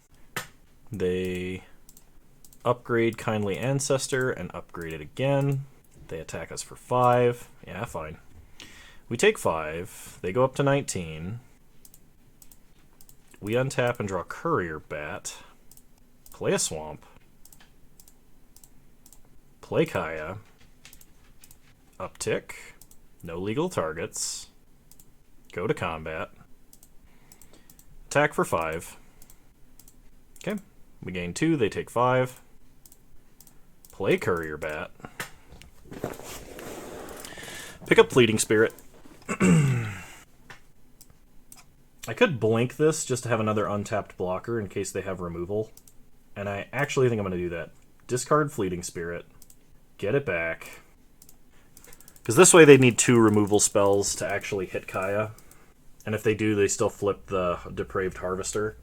They upgrade Kindly Ancestor and upgrade it again. They attack us for 5. Yeah, fine. We take 5. They go up to 19. We untap and draw Courier Bat. Play a Swamp. Play Kaya. Uptick. No legal targets. Go to combat. Attack for 5. Okay. We gain 2. They take 5. Play Courier Bat. Pick up Fleeting Spirit. I could blink this just to have another untapped blocker in case they have removal. And I actually think I'm going to do that. Discard Fleeting Spirit. Get it back. Because this way they need 2 removal spells to actually hit Kaya. And if they do, they still flip the Depraved Harvester.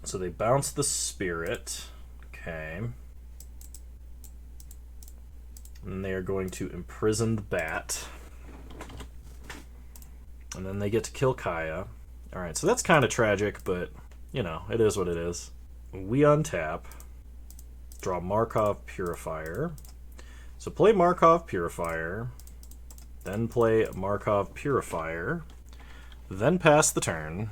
So they bounce the Spirit. Okay. And they are going to imprison the Bat. And then they get to kill Kaya. Alright, so that's kind of tragic, but, you know, it is what it is. We untap. Draw Markhov Purifier. So play Markhov Purifier. Then play Markhov Purifier. Then pass the turn.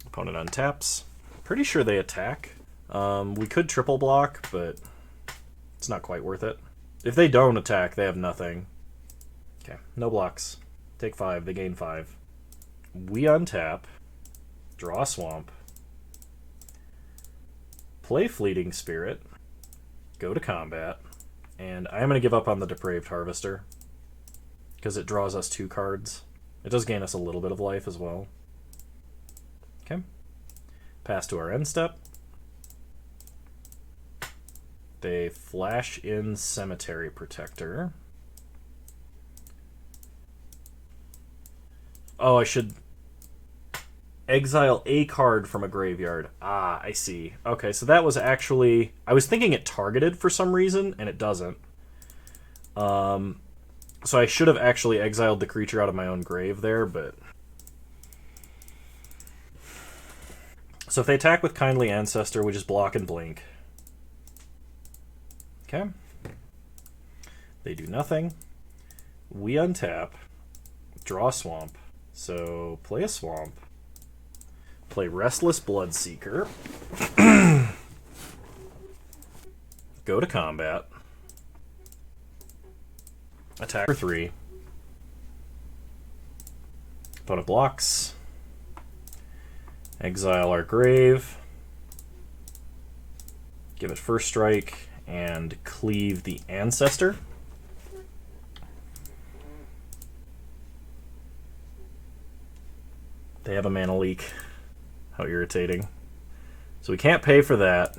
Opponent untaps. Pretty sure they attack. We could triple block, but it's not quite worth it. If they don't attack, they have nothing. Okay, no blocks. Take 5, they gain 5. We untap. Draw a Swamp. Play Fleeting Spirit. Go to combat. And I'm going to give up on the Depraved Harvester. Because it draws us 2 cards. It does gain us a little bit of life as well. Okay. Pass to our end step. They flash in Cemetery Protector. Oh, I should exile a card from a graveyard. Ah, I see. Okay, so that was actually... I was thinking it targeted for some reason, and it doesn't. So I should have actually exiled the creature out of my own grave there, but... So if they attack with Kindly Ancestor, we just block and blink. Okay. They do nothing. We untap. Draw Swamp. So play a Swamp. Play Restless Bloodseeker. Go to combat. Attack for 3. Opponent blocks. Exile our grave. Give it first strike and cleave the Ancestor. They have a mana leak. How irritating. So we can't pay for that,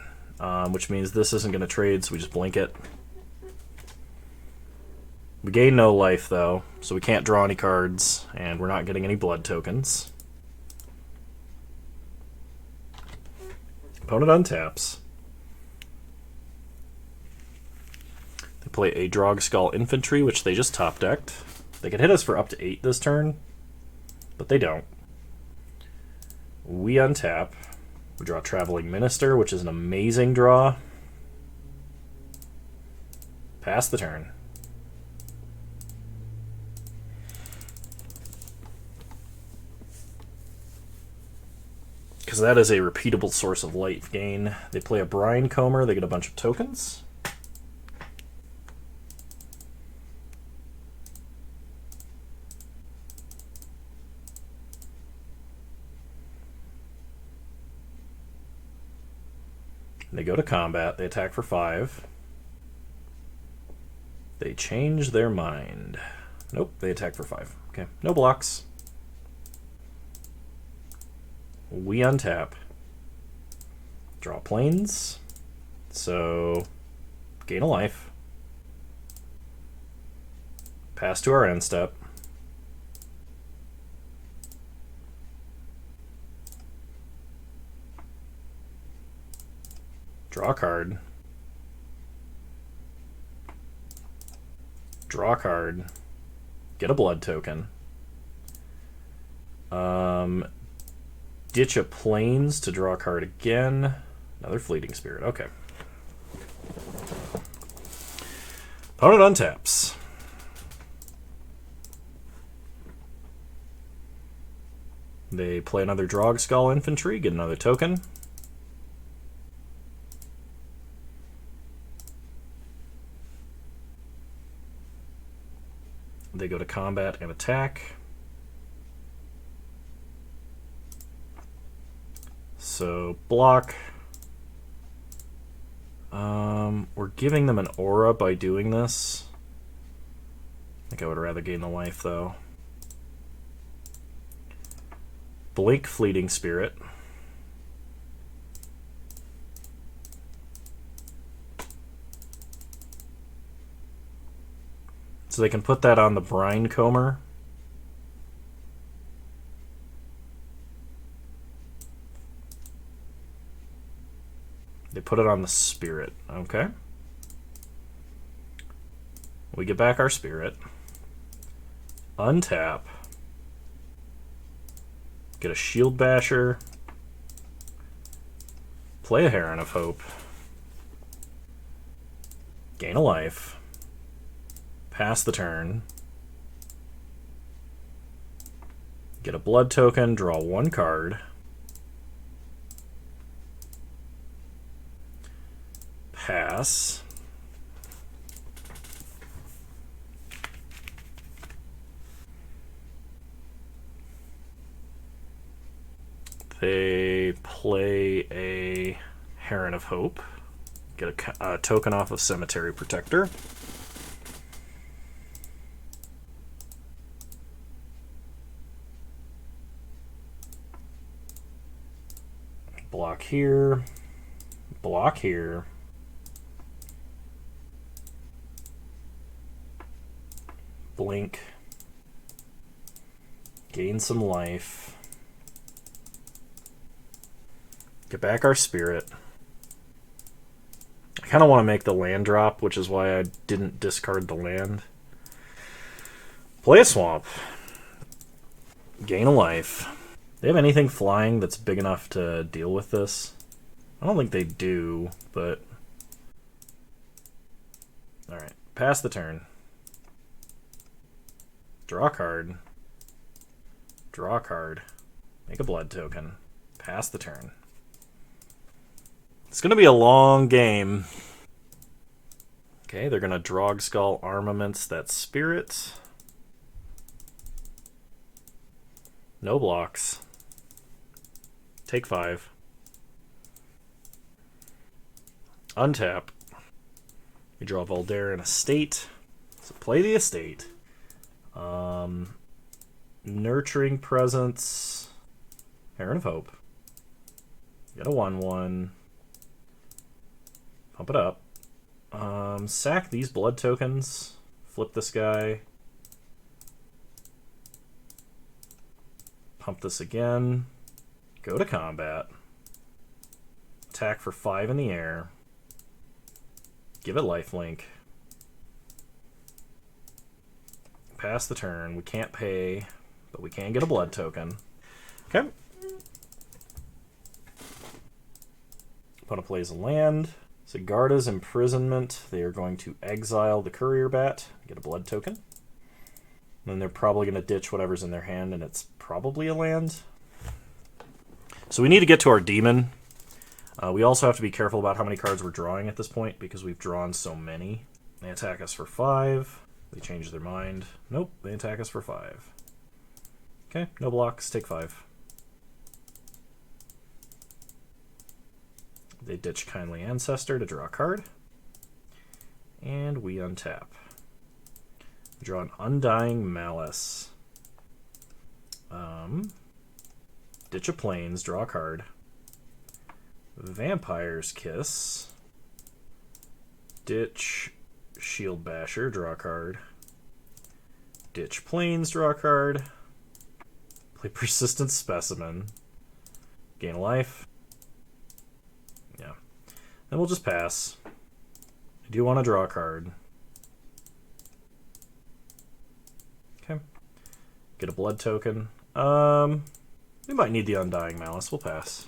which means this isn't going to trade, so we just blink it. We gain no life, though, so we can't draw any cards, and we're not getting any blood tokens. Opponent untaps. They play a Drogskull Infantry, which they just top-decked. They can hit us for up to 8 this turn, but they don't. We untap. We draw Traveling Minister, which is an amazing draw. Pass the turn. Because that is a repeatable source of life gain. They play a Brine Comber, they get a bunch of tokens. They go to combat, they attack for 5. They change their mind. Nope, they attack for 5. Okay, no blocks. We untap. Draw planes. So, gain a life. Pass to our end step. Draw a card. Draw a card. Get a blood token. Ditch a plains to draw a card again. Another Fleeting Spirit. Okay. Opponent untaps. They play another Drogskull Infantry, get another token. They go to combat and attack. So, block. We're giving them an aura by doing this. I think I would rather gain the life, though. Blink Fleeting Spirit. So they can put that on the Brine Comber. They put it on the Spirit. Okay. We get back our Spirit. Untap. Get a Shield Basher. Play a Heron of Hope. Gain a life. Pass the turn. Get a blood token, draw 1 card. Pass. They play a Heron of Hope. Get a token off of Cemetery Protector. Block here. Block here. blink. Gain some life. Get back our spirit. I kind of want to make the land drop, which is why I didn't discard the land. Play a swamp. Gain a life. They have anything flying that's big enough to deal with this? I don't think they do, but... Alright, pass the turn. Draw a card. Draw a card. Make a blood token. Pass the turn. It's going to be a long game. Okay, they're going to Drog Skull Armaments that spirit. No blocks. Take 5. Untap. You draw Voldaire and Estate. So play the Estate. Nurturing Presence. Heron of Hope. Get a 1/1. Pump it up. Sack these blood tokens. Flip this guy. Pump this again. Go to combat. Attack for 5 in the air. Give it lifelink. Pass the turn. We can't pay, but we can get a blood token. Okay. Opponent plays a land. Sigarda's Imprisonment. They are going to exile the Courier Bat. Get a blood token. And then they're probably going to ditch whatever's in their hand, and it's probably a land. So we need to get to our demon. We also have to be careful about how many cards we're drawing at this point, because we've drawn so many. They attack us for 5. They change their mind. Nope, they attack us for 5. Okay, no blocks, take 5. They ditch Kindly Ancestor to draw a card. And we untap. We draw an Undying Malice. Ditch a Plains, draw a card. Vampire's Kiss. Ditch Shield Basher, draw a card. Ditch Plains, draw a card. Play Persistent Specimen. Gain a life. Yeah. Then we'll just pass. I do want to draw a card. Okay. Get a blood token. We might need the Undying Malice. We'll pass.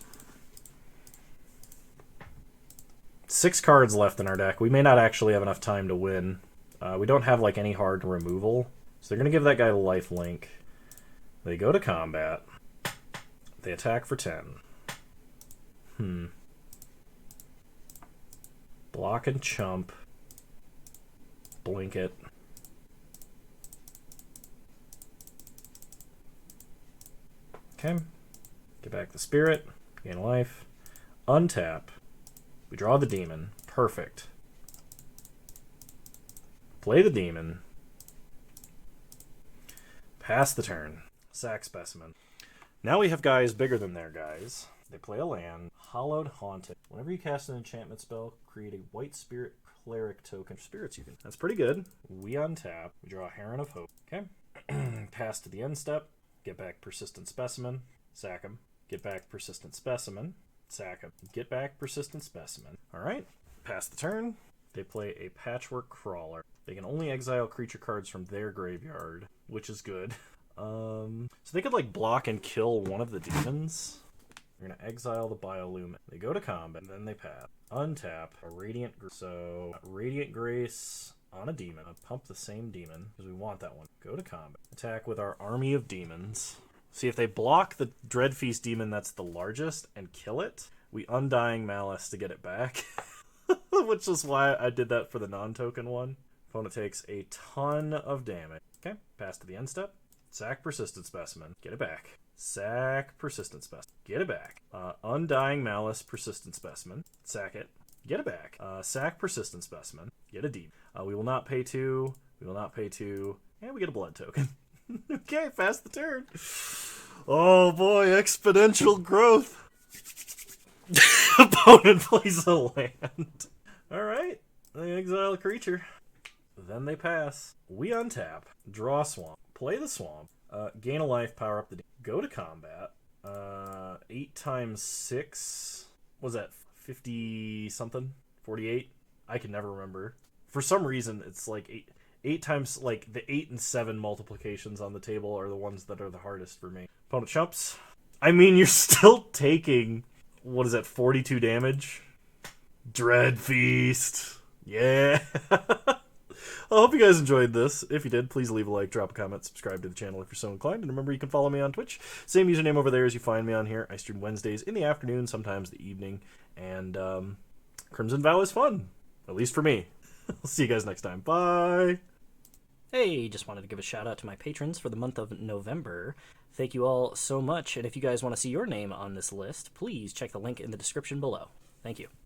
6 cards left in our deck. We may not actually have enough time to win. We don't have like any hard removal. So they're going to give that guy life link. They go to combat. They attack for 10. Block and chump. Blink it. Okay. Get back the spirit. Gain life. Untap. We draw the demon. Perfect. Play the demon. Pass the turn. Sack Specimen. Now we have guys bigger than their guys. They play a land. Hallowed Haunted. Whenever you cast an enchantment spell, create a white spirit cleric token. Spirits you can. That's pretty good. We untap. We draw a Heron of Hope. Okay. Pass to the end step. Get back Persistent Specimen. Sack him. Get back Persistent Specimen. Sack him. Get back Persistent Specimen. Alright. Pass the turn. They play a Patchwork Crawler. They can only exile creature cards from their graveyard, which is good. So they could like block and kill one of the demons. They're going to exile the Biolume. They go to combat, and then they pass. Untap a Radiant Grace. So Radiant Grace on a demon. Pump the same demon, because we want that one. Go to combat. Attack with our army of demons. See, if they block the Dreadfeast demon that's the largest and kill it, we Undying Malice to get it back. Which is why I did that for the non-token one. Opponent takes a ton of damage. Okay, pass to the end step. Sack Persistent Specimen. Get it back. Sack Persistent Specimen. Get it back. Undying Malice Persistent Specimen. Sack it. Get it back. Sack Persistent Specimen. Get a demon. We will not pay 2. We will not pay 2. And we get a blood token. Okay, pass the turn. Oh boy, exponential growth. Opponent plays a land. Alright, they exile a creature. Then they pass. We untap, draw swamp, play the swamp, gain a life, power up the go to combat. 8 times 6, what was that, 50 something? 48? I can never remember. For some reason, it's like 8 times, like the 8 and 7 multiplications on the table are the ones that are the hardest for me. Opponent chumps. I mean, you're still taking, what is that, 42 damage? Dread Feast. Yeah. I hope you guys enjoyed this. If you did, please leave a like, drop a comment, subscribe to the channel if you're so inclined, and remember you can follow me on Twitch. Same username over there as you find me on here. I stream Wednesdays in the afternoon, sometimes the evening, and Crimson Vow is fun, at least for me. I'll see you guys next time. Bye! Hey, just wanted to give a shout out to my patrons for the month of November. Thank you all so much, and if you guys want to see your name on this list, please check the link in the description below. Thank you.